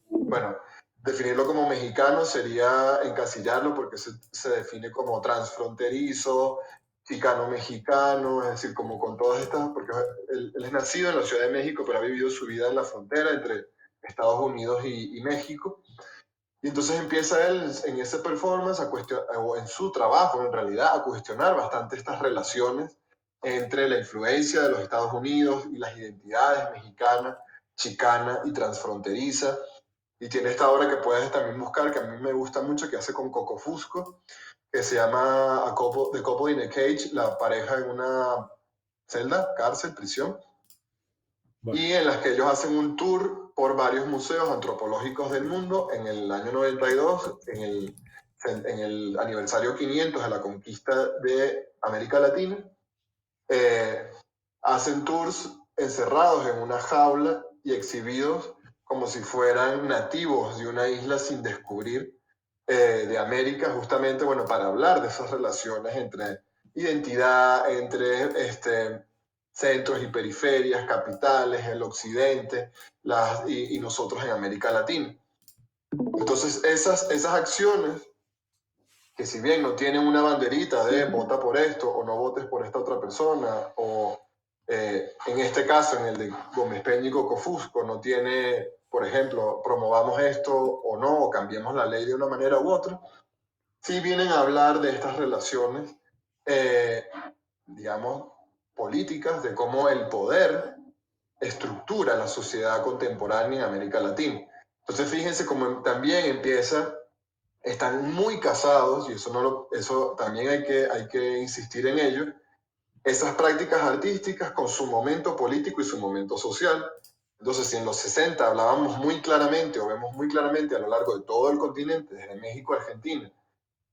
bueno, definirlo como mexicano sería encasillarlo porque se define como transfronterizo, chicano-mexicano, es decir, como con todas estas, porque él es nacido en la Ciudad de México, pero ha vivido su vida en la frontera entre Estados Unidos y México. Y entonces empieza él en ese performance a cuestionar, o en su trabajo en realidad, a cuestionar bastante estas relaciones entre la influencia de los Estados Unidos y las identidades mexicana, chicana y transfronteriza. Y tiene esta obra que puedes también buscar, que a mí me gusta mucho, que hace con Coco Fusco, que se llama The Couple in a Cage, la pareja en una celda, cárcel, prisión, Bueno, y en las que ellos hacen un tour por varios museos antropológicos del mundo en el año 92, en el aniversario 500 de la conquista de América Latina. Eh, Hacen tours encerrados en una jaula y exhibidos como si fueran nativos de una isla sin descubrir de América, justamente, bueno, para hablar de esas relaciones entre identidad, entre centros y periferias, capitales, el occidente y nosotros en América Latina. Entonces, esas acciones, que si bien no tienen una banderita de vota por esto o no votes por esta otra persona, o en este caso, en el de Gómez Peña y Coco Fusco, no tiene, por ejemplo, promovamos esto o no, o cambiemos la ley de una manera u otra, sí vienen a hablar de estas relaciones eh, digamos, políticas de cómo el poder estructura la sociedad contemporánea en América Latina. Entonces fíjense cómo también empieza, están muy casados, y eso también hay que insistir en ello, esas prácticas artísticas con su momento político y su momento social. Entonces, si en los 60 hablábamos muy claramente, o vemos muy claramente a lo largo de todo el continente, desde México a Argentina,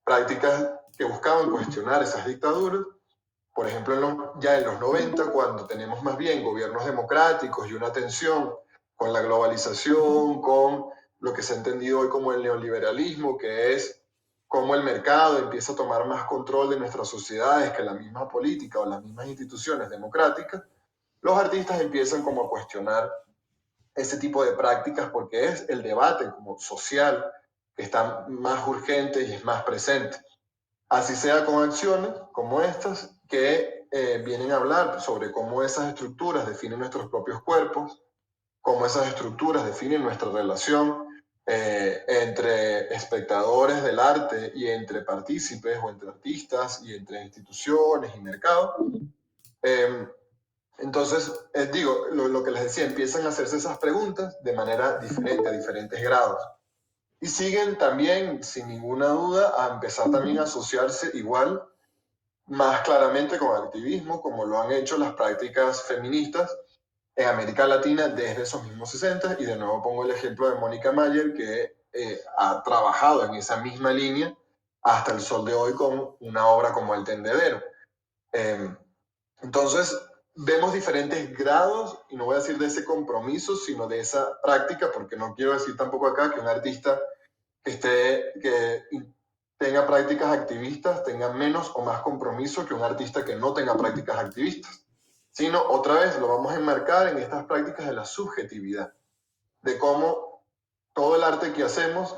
prácticas que buscaban cuestionar esas dictaduras, por ejemplo, ya en los 90, cuando tenemos más bien gobiernos democráticos y una tensión con la globalización, con lo que se ha entendido hoy como el neoliberalismo, que es cómo el mercado empieza a tomar más control de nuestras sociedades que la misma política o las mismas instituciones democráticas, los artistas empiezan como a cuestionar ese tipo de prácticas porque es el debate como social que está más urgente y es más presente. Así sea con acciones como estas que vienen a hablar sobre cómo esas estructuras definen nuestros propios cuerpos, cómo esas estructuras definen nuestra relación entre espectadores del arte y entre partícipes o entre artistas y entre instituciones y mercado. Eh, entonces, digo, lo que les decía, empiezan a hacerse esas preguntas de manera diferente, a diferentes grados. Y siguen también, sin ninguna duda, a empezar también a asociarse igual más claramente con activismo, como lo han hecho las prácticas feministas en América Latina desde esos mismos 60. Y de nuevo pongo el ejemplo de Mónica Mayer, que ha trabajado en esa misma línea hasta el sol de hoy con una obra como El Tendedero. Eh, entonces, vemos diferentes grados, y no voy a decir de ese compromiso, sino de esa práctica, porque no quiero decir tampoco acá que un artista que tenga prácticas activistas tenga menos o más compromiso que un artista que no tenga prácticas activistas, sino otra vez lo vamos a enmarcar en estas prácticas de la subjetividad, de cómo todo el arte que hacemos,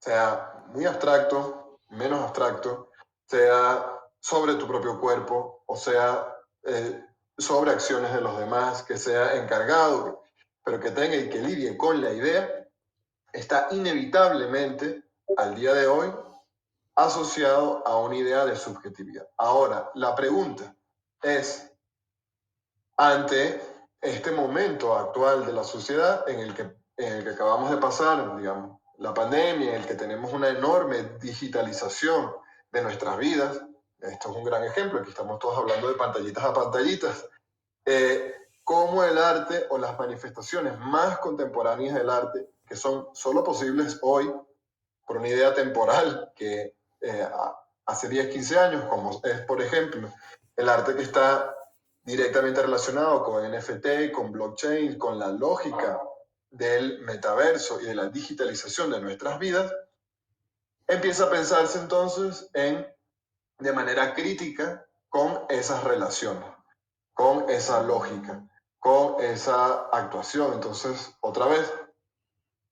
sea muy abstracto, menos abstracto, sea sobre tu propio cuerpo, o sea sobre acciones de los demás, que sea encargado, pero que tenga y que lidie con la idea, está inevitablemente al día de hoy asociado a una idea de subjetividad. Ahora, la pregunta es, ante este momento actual de la sociedad en el que acabamos de pasar, digamos, la pandemia, en el que tenemos una enorme digitalización de nuestras vidas, esto es un gran ejemplo, aquí estamos todos hablando de pantallitas a pantallitas, cómo el arte o las manifestaciones más contemporáneas del arte, que son solo posibles hoy por una idea temporal que hace 10, 15 años, como es, por ejemplo, el arte que está directamente relacionado con NFT, con blockchain, con la lógica del metaverso y de la digitalización de nuestras vidas, empieza a pensarse entonces de manera crítica con esas relaciones, con esa lógica, con esa actuación. Entonces, otra vez,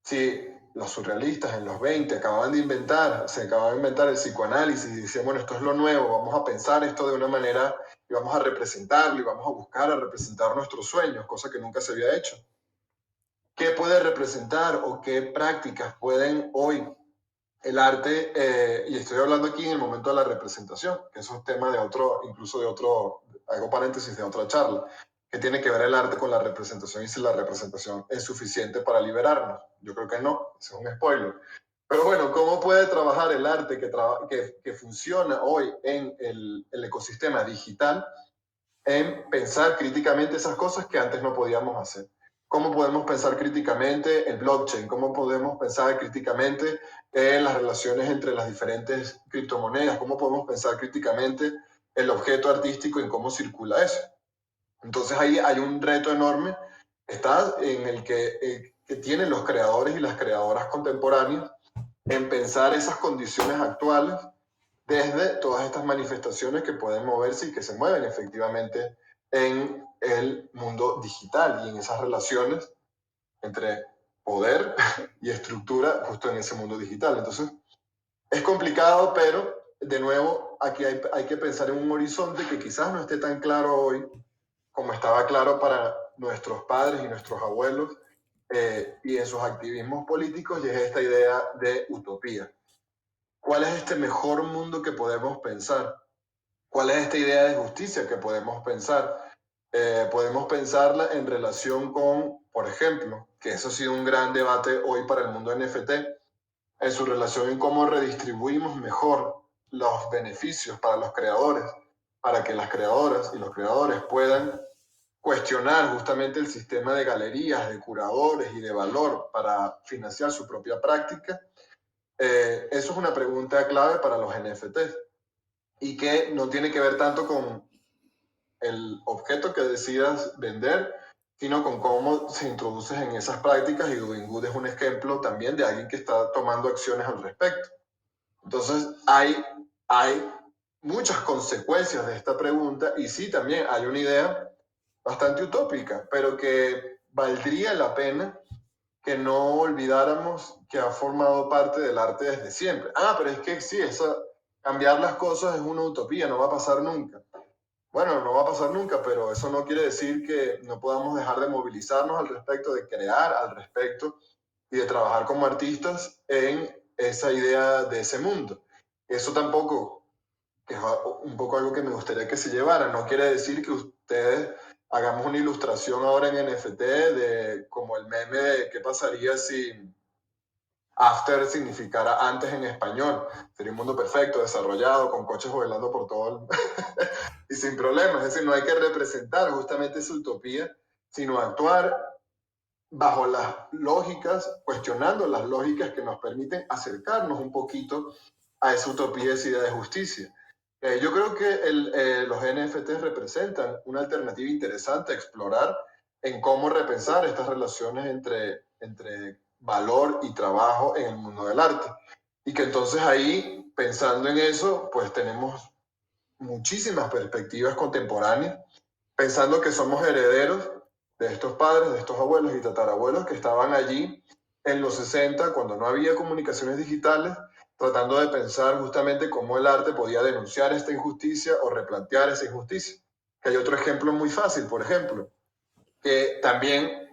si los surrealistas en los 20 se acababan de inventar el psicoanálisis y decían, bueno, esto es lo nuevo, vamos a pensar esto de una manera y vamos a representarlo y vamos a buscar a representar nuestros sueños, cosa que nunca se había hecho. ¿Qué puede representar o qué prácticas pueden hoy el arte, y estoy hablando aquí en el momento de la representación, que eso es tema de otro, incluso de otro, hago paréntesis de otra charla, que tiene que ver el arte con la representación y si la representación es suficiente para liberarnos? Yo creo que no, ese es un spoiler. Pero bueno, ¿cómo puede trabajar el arte que funciona hoy en el ecosistema digital en pensar críticamente esas cosas que antes no podíamos hacer? ¿Cómo podemos pensar críticamente el blockchain? ¿Cómo podemos pensar críticamente las relaciones entre las diferentes criptomonedas? ¿Cómo podemos pensar críticamente el objeto artístico y en cómo circula eso? Entonces ahí hay un reto enorme, está en el que tienen los creadores y las creadoras contemporáneas en pensar esas condiciones actuales desde todas estas manifestaciones que pueden moverse y que se mueven efectivamente en el mundo digital y en esas relaciones entre poder y estructura justo en ese mundo digital. Entonces, es complicado, pero de nuevo, aquí hay que pensar en un horizonte que quizás no esté tan claro hoy como estaba claro para nuestros padres y nuestros abuelos, y en sus activismos políticos, y es esta idea de utopía. ¿Cuál es este mejor mundo que podemos pensar? ¿Cuál es esta idea de justicia que podemos pensar? Podemos pensarla en relación con, por ejemplo, que eso ha sido un gran debate hoy para el mundo NFT, en su relación en cómo redistribuimos mejor los beneficios para los creadores, para que las creadoras y los creadores puedan cuestionar justamente el sistema de galerías, de curadores y de valor para financiar su propia práctica. Eso es una pregunta clave para los NFTs y que no tiene que ver tanto con el objeto que decidas vender, sino con cómo se introduces en esas prácticas, y Doing Good es un ejemplo también de alguien que está tomando acciones al respecto. Entonces, hay muchas consecuencias de esta pregunta, y sí, también hay una idea bastante utópica, pero que valdría la pena que no olvidáramos que ha formado parte del arte desde siempre. Pero es que sí, cambiar las cosas es una utopía, no va a pasar nunca. Bueno, no va a pasar nunca, pero eso no quiere decir que no podamos dejar de movilizarnos al respecto, de crear al respecto y de trabajar como artistas en esa idea de ese mundo. Eso tampoco, que es un poco algo que me gustaría que se llevara, no quiere decir que ustedes hagamos una ilustración ahora en NFT de como el meme de qué pasaría si after significara antes en español. Sería un mundo perfecto, desarrollado, con coches volando por todo el... y sin problemas. Es decir, no hay que representar justamente esa utopía, sino actuar bajo las lógicas, cuestionando las lógicas que nos permiten acercarnos un poquito a esa utopía, esa idea de justicia. Yo creo que los NFTs representan una alternativa interesante a explorar en cómo repensar estas relaciones entre valor y trabajo en el mundo del arte. Y que entonces ahí, pensando en eso, pues tenemos muchísimas perspectivas contemporáneas, pensando que somos herederos de estos padres, de estos abuelos y tatarabuelos que estaban allí en los 60, cuando no había comunicaciones digitales, tratando de pensar justamente cómo el arte podía denunciar esta injusticia o replantear esa injusticia. Que hay otro ejemplo muy fácil, por ejemplo, que también,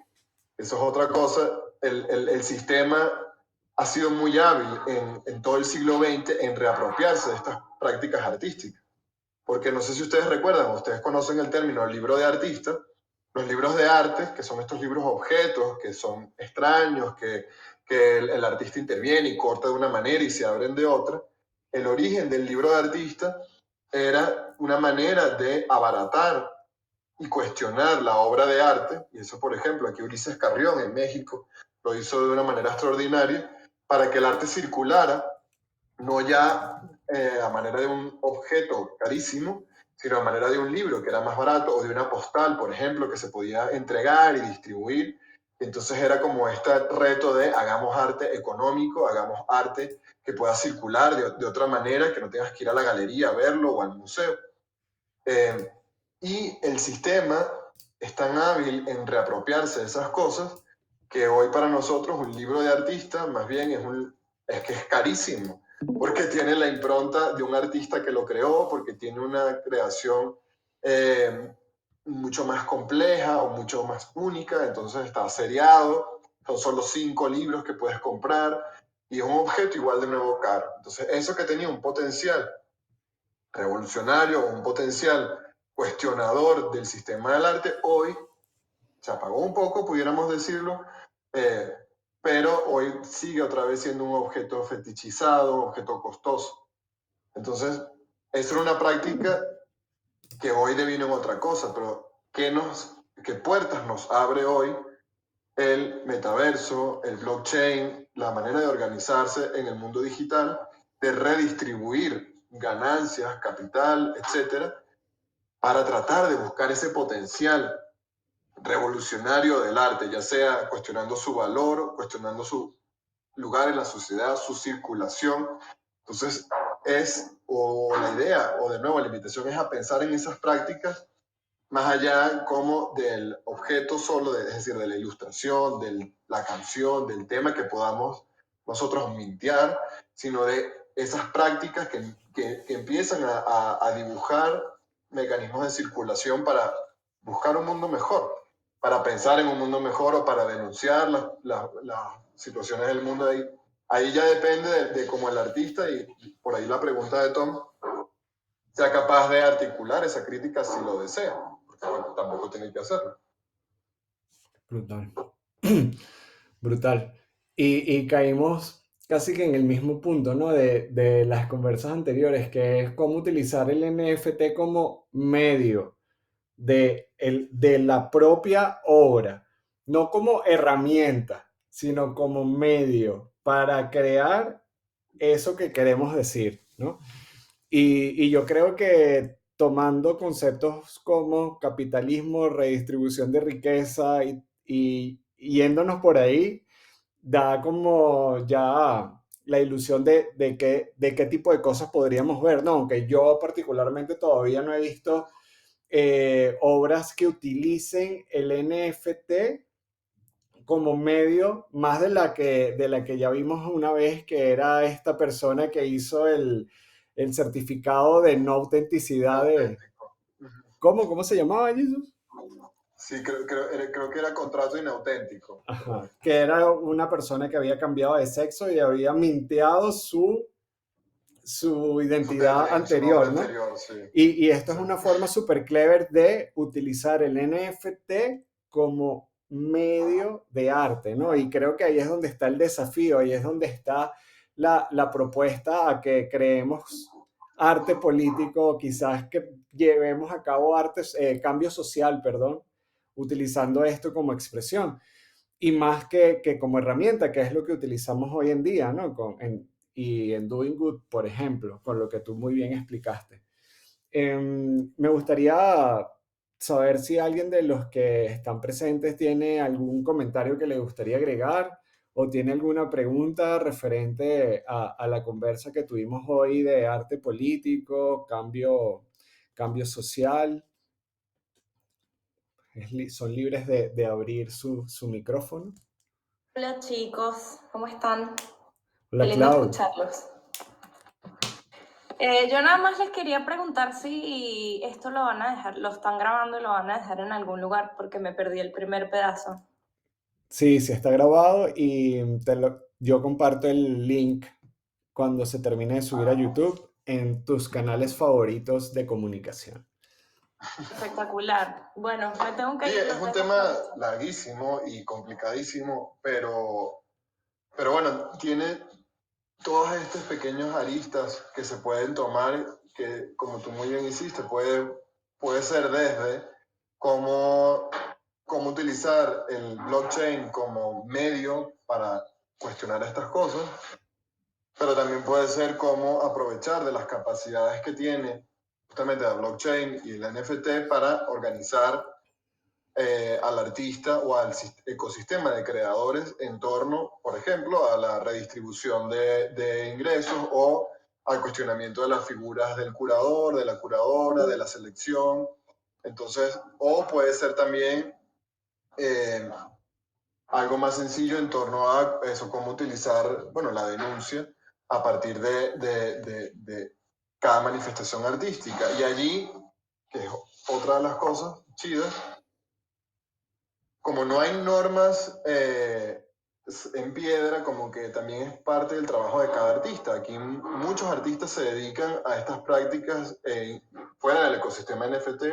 eso es otra cosa, el sistema ha sido muy hábil en todo el siglo XX en reapropiarse de estas prácticas artísticas. Porque no sé si ustedes recuerdan, ustedes conocen el término libro de artista. Los libros de arte, que son estos libros objetos, que son extraños, que el artista interviene y corta de una manera y se abren de otra. El origen del libro de artista era una manera de abaratar y cuestionar la obra de arte, y eso, por ejemplo, aquí Ulises Carrión en México lo hizo de una manera extraordinaria, para que el arte circulara, no ya a manera de un objeto carísimo, sino a manera de un libro que era más barato, o de una postal, por ejemplo, que se podía entregar y distribuir. Entonces era como este reto de hagamos arte económico, hagamos arte que pueda circular de otra manera, que no tengas que ir a la galería a verlo o al museo. Y el sistema es tan hábil en reapropiarse de esas cosas que hoy para nosotros un libro de artista más bien es que es carísimo, porque tiene la impronta de un artista que lo creó, porque tiene una creación mucho más compleja o mucho más única, entonces está seriado, son solo 5 libros que puedes comprar y es un objeto igual de nuevo caro. Entonces eso que tenía un potencial revolucionario o un potencial cuestionador del sistema del arte, hoy se apagó un poco, pudiéramos decirlo, pero hoy sigue otra vez siendo un objeto fetichizado, un objeto costoso. Entonces, eso era una práctica que hoy devino en otra cosa, pero ¿qué puertas nos abre hoy el metaverso, el blockchain, la manera de organizarse en el mundo digital, de redistribuir ganancias, capital, etcétera, para tratar de buscar ese potencial revolucionario del arte, ya sea cuestionando su valor, cuestionando su lugar en la sociedad, su circulación? Entonces, o la idea, o de nuevo la invitación es a pensar en esas prácticas más allá como del objeto solo, es decir, de la ilustración, de la canción, del tema que podamos nosotros mintear, sino de esas prácticas que empiezan a dibujar mecanismos de circulación para buscar un mundo mejor, para pensar en un mundo mejor o para denunciar las situaciones del mundo. Ahí ya depende de cómo el artista, y por ahí la pregunta de Tom, sea capaz de articular esa crítica si lo desea, porque bueno, tampoco tiene que hacerlo. Brutal. Brutal. Y caímos casi que en el mismo punto, ¿no? De las conversas anteriores, que es cómo utilizar el NFT como medio de la propia obra, no como herramienta, sino como medio para crear eso que queremos decir, ¿no? Y yo creo que tomando conceptos como capitalismo, redistribución de riqueza y yéndonos por ahí, da como ya la ilusión de qué tipo de cosas podríamos ver, ¿no? Aunque yo particularmente todavía no he visto obras que utilicen el NFT como medio, más de la que ya vimos una vez, que era esta persona que hizo el certificado de no autenticidad de... Auténtico. ¿Cómo se llamaba, Jesus? Sí, creo que era contrato inauténtico. Ajá, que era una persona que había cambiado de sexo y había minteado su Su identidad DNI, su nombre anterior, ¿no? anterior, sí. Y esto es Sí. una forma súper clever de utilizar el NFT como medio de arte, ¿no? Y creo que ahí es donde está el desafío, ahí es donde está la propuesta a que creemos arte político, quizás que llevemos a cabo cambio social, perdón, utilizando esto como expresión y más que como herramienta, que es lo que utilizamos hoy en día, ¿no? Y en Doing Good, por ejemplo, con lo que tú muy bien explicaste. Me gustaría saber si alguien de los que están presentes tiene algún comentario que le gustaría agregar o tiene alguna pregunta referente a la conversa que tuvimos hoy de arte político, cambio social. Son libres de abrir su micrófono. Hola chicos, ¿cómo están? Qué Hola, lindo Clau. escucharlos. Yo nada más les quería preguntar si esto lo van a dejar, lo están grabando y lo van a dejar en algún lugar porque me perdí el primer pedazo. Sí, sí está grabado y yo comparto el link cuando se termine de subir a YouTube en tus canales favoritos de comunicación. Espectacular. Bueno, me tengo que Sí, ir, es los un dejo tema aprovechar. larguísimo y complicadísimo, pero bueno, tiene todos estos pequeños aristas que se pueden tomar, que como tú muy bien hiciste, puede ser desde cómo utilizar el blockchain como medio para cuestionar estas cosas, pero también puede ser cómo aprovechar de las capacidades que tiene justamente la blockchain y el NFT para organizar al artista o al ecosistema de creadores en torno, por ejemplo, a la redistribución de ingresos o al cuestionamiento de las figuras del curador, de la curadora, de la selección. Entonces, o puede ser también eh, algo más sencillo en torno a eso, cómo utilizar, bueno, la denuncia a partir de cada manifestación artística. Y allí, que es otra de las cosas chidas, como no hay normas en piedra, como que también es parte del trabajo de cada artista. Aquí muchos artistas se dedican a estas prácticas fuera del ecosistema NFT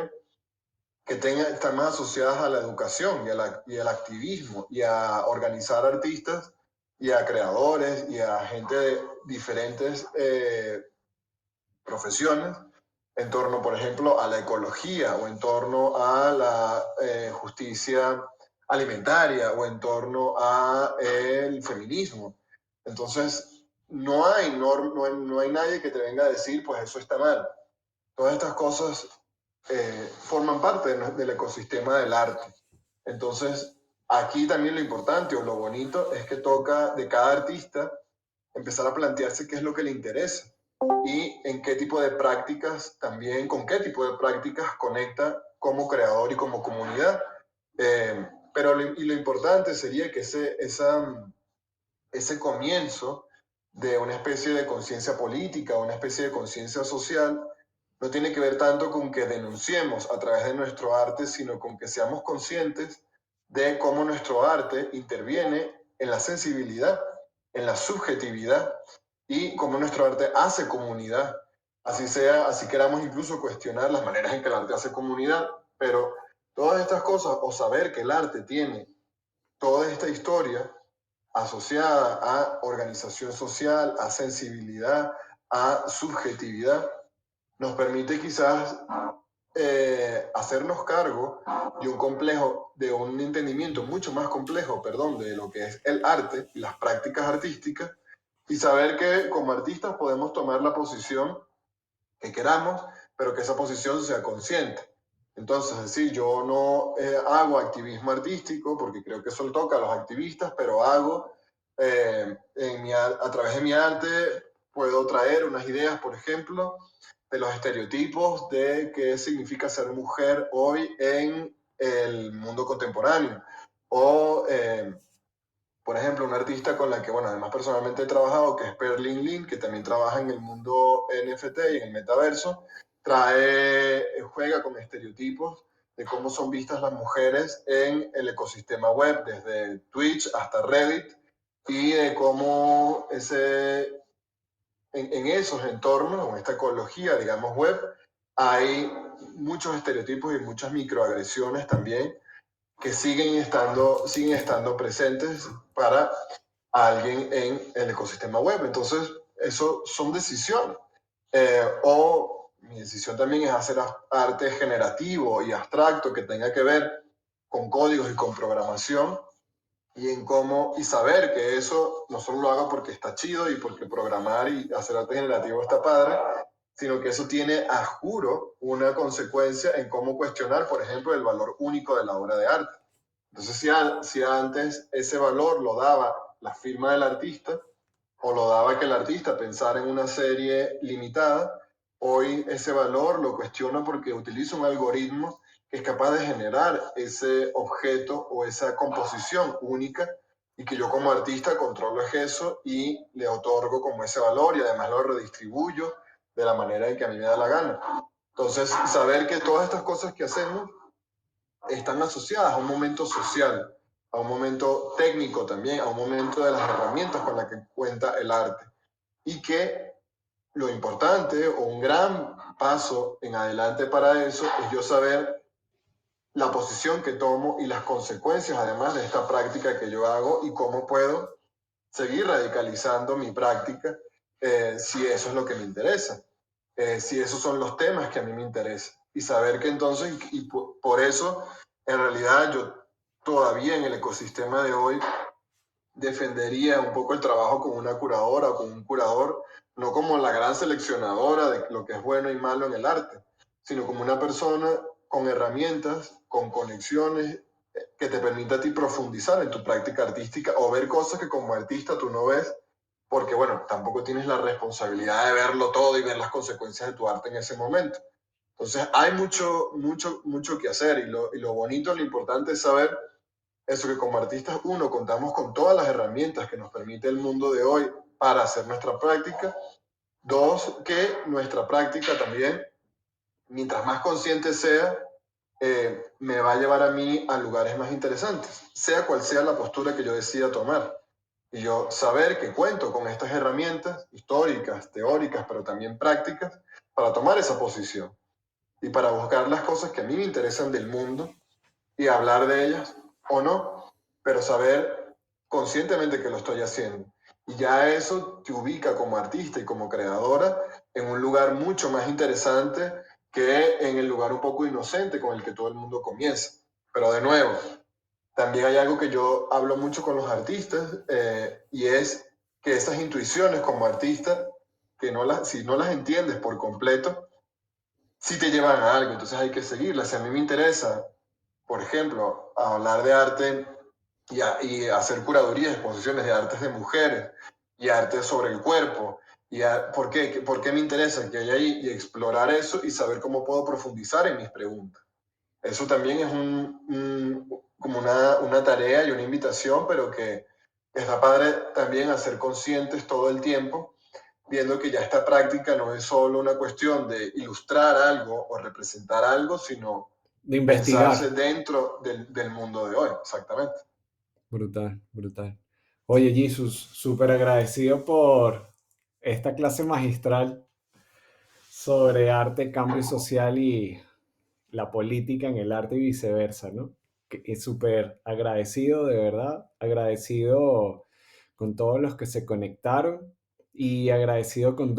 que están más asociadas a la educación y al activismo y a organizar artistas y a creadores y a gente de diferentes profesiones en torno, por ejemplo, a la ecología o en torno a la justicia alimentaria o en torno a el feminismo. Entonces, no hay nadie que te venga a decir, pues eso está mal. Todas estas cosas forman parte del ecosistema del arte. Entonces, aquí también lo importante o lo bonito es que toca de cada artista empezar a plantearse qué es lo que le interesa y en qué tipo de prácticas también, con qué tipo de prácticas conecta como creador y como comunidad. Pero lo importante sería que ese comienzo de una especie de conciencia política, una especie de conciencia social, no tiene que ver tanto con que denunciemos a través de nuestro arte, sino con que seamos conscientes de cómo nuestro arte interviene en la sensibilidad, en la subjetividad y cómo nuestro arte hace comunidad así sea, así queramos incluso cuestionar las maneras en que el arte hace comunidad, pero todas estas cosas, o saber que el arte tiene toda esta historia asociada a organización social, a sensibilidad, a subjetividad, nos permite quizás hacernos cargo de un complejo, de un entendimiento mucho más complejo, perdón, de lo que es el arte y las prácticas artísticas, y saber que como artistas podemos tomar la posición que queramos, pero que esa posición sea consciente. Entonces, es decir, yo no hago activismo artístico porque creo que eso le toca a los activistas, pero hago a través de mi arte puedo traer unas ideas, por ejemplo, de los estereotipos de qué significa ser mujer hoy en el mundo contemporáneo. O por ejemplo, una artista con la que, bueno, además personalmente he trabajado, que es Perlin Lin, que también trabaja en el mundo NFT y en el metaverso, juega con estereotipos de cómo son vistas las mujeres en el ecosistema web, desde Twitch hasta Reddit, y de cómo en esos entornos, en esta ecología, digamos, web, hay muchos estereotipos y muchas microagresiones también que siguen estando presentes para alguien en el ecosistema web. Entonces, eso son decisiones. O mi decisión también es hacer arte generativo y abstracto que tenga que ver con códigos y con programación y en cómo, y saber que eso no solo lo hago porque está chido y porque programar y hacer arte generativo está padre, sino que eso tiene, a juro, una consecuencia en cómo cuestionar, por ejemplo, el valor único de la obra de arte. Entonces, si antes ese valor lo daba la firma del artista o lo daba que el artista pensara en una serie limitada, hoy ese valor lo cuestiona porque utiliza un algoritmo que es capaz de generar ese objeto o esa composición única y que yo como artista controlo eso y le otorgo como ese valor y además lo redistribuyo de la manera en que a mí me da la gana. Entonces, saber que todas estas cosas que hacemos están asociadas a un momento social, a un momento técnico también, a un momento de las herramientas con las que cuenta el arte. Y que lo importante o un gran paso en adelante para eso es yo saber la posición que tomo y las consecuencias además de esta práctica que yo hago y cómo puedo seguir radicalizando mi práctica si eso es lo que me interesa, si esos son los temas que a mí me interesan. Y saber que entonces, y por eso, en realidad yo todavía en el ecosistema de hoy defendería un poco el trabajo con una curadora o con un curador, no como la gran seleccionadora de lo que es bueno y malo en el arte, sino como una persona con herramientas, con conexiones que te permita a ti profundizar en tu práctica artística o ver cosas que como artista tú no ves, porque bueno, tampoco tienes la responsabilidad de verlo todo y ver las consecuencias de tu arte en ese momento. Entonces hay mucho que hacer y lo bonito, lo importante es saber eso que como artistas, uno, contamos con todas las herramientas que nos permite el mundo de hoy para hacer nuestra práctica. Dos, que nuestra práctica también, mientras más consciente sea, me va a llevar a mí a lugares más interesantes, sea cual sea la postura que yo decida tomar. Y yo saber que cuento con estas herramientas históricas, teóricas, pero también prácticas, para tomar esa posición y para buscar las cosas que a mí me interesan del mundo y hablar de ellas o no, pero saber conscientemente que lo estoy haciendo. Y ya eso te ubica como artista y como creadora en un lugar mucho más interesante que en el lugar un poco inocente con el que todo el mundo comienza. Pero de nuevo, también hay algo que yo hablo mucho con los artistas y es que esas intuiciones como artista, que si no las entiendes por completo, sí te llevan a algo, entonces hay que seguirlas. Si a mí me interesa por ejemplo, a hablar de arte y hacer curadurías, exposiciones de artes de mujeres y arte sobre el cuerpo. ¿Por qué me interesa que haya ahí? Y explorar eso y saber cómo puedo profundizar en mis preguntas. Eso también es como una tarea y una invitación, pero que está padre también hacer conscientes todo el tiempo, viendo que ya esta práctica no es solo una cuestión de ilustrar algo o representar algo, sino De pensarse investigar. dentro del mundo de hoy, exactamente. Brutal, brutal. Oye, Jesus, súper agradecido por esta clase magistral. sobre arte, cambio social y la política en el arte y viceversa, ¿no? Que es súper agradecido, de verdad, agradecido con todos los que se conectaron y agradecido con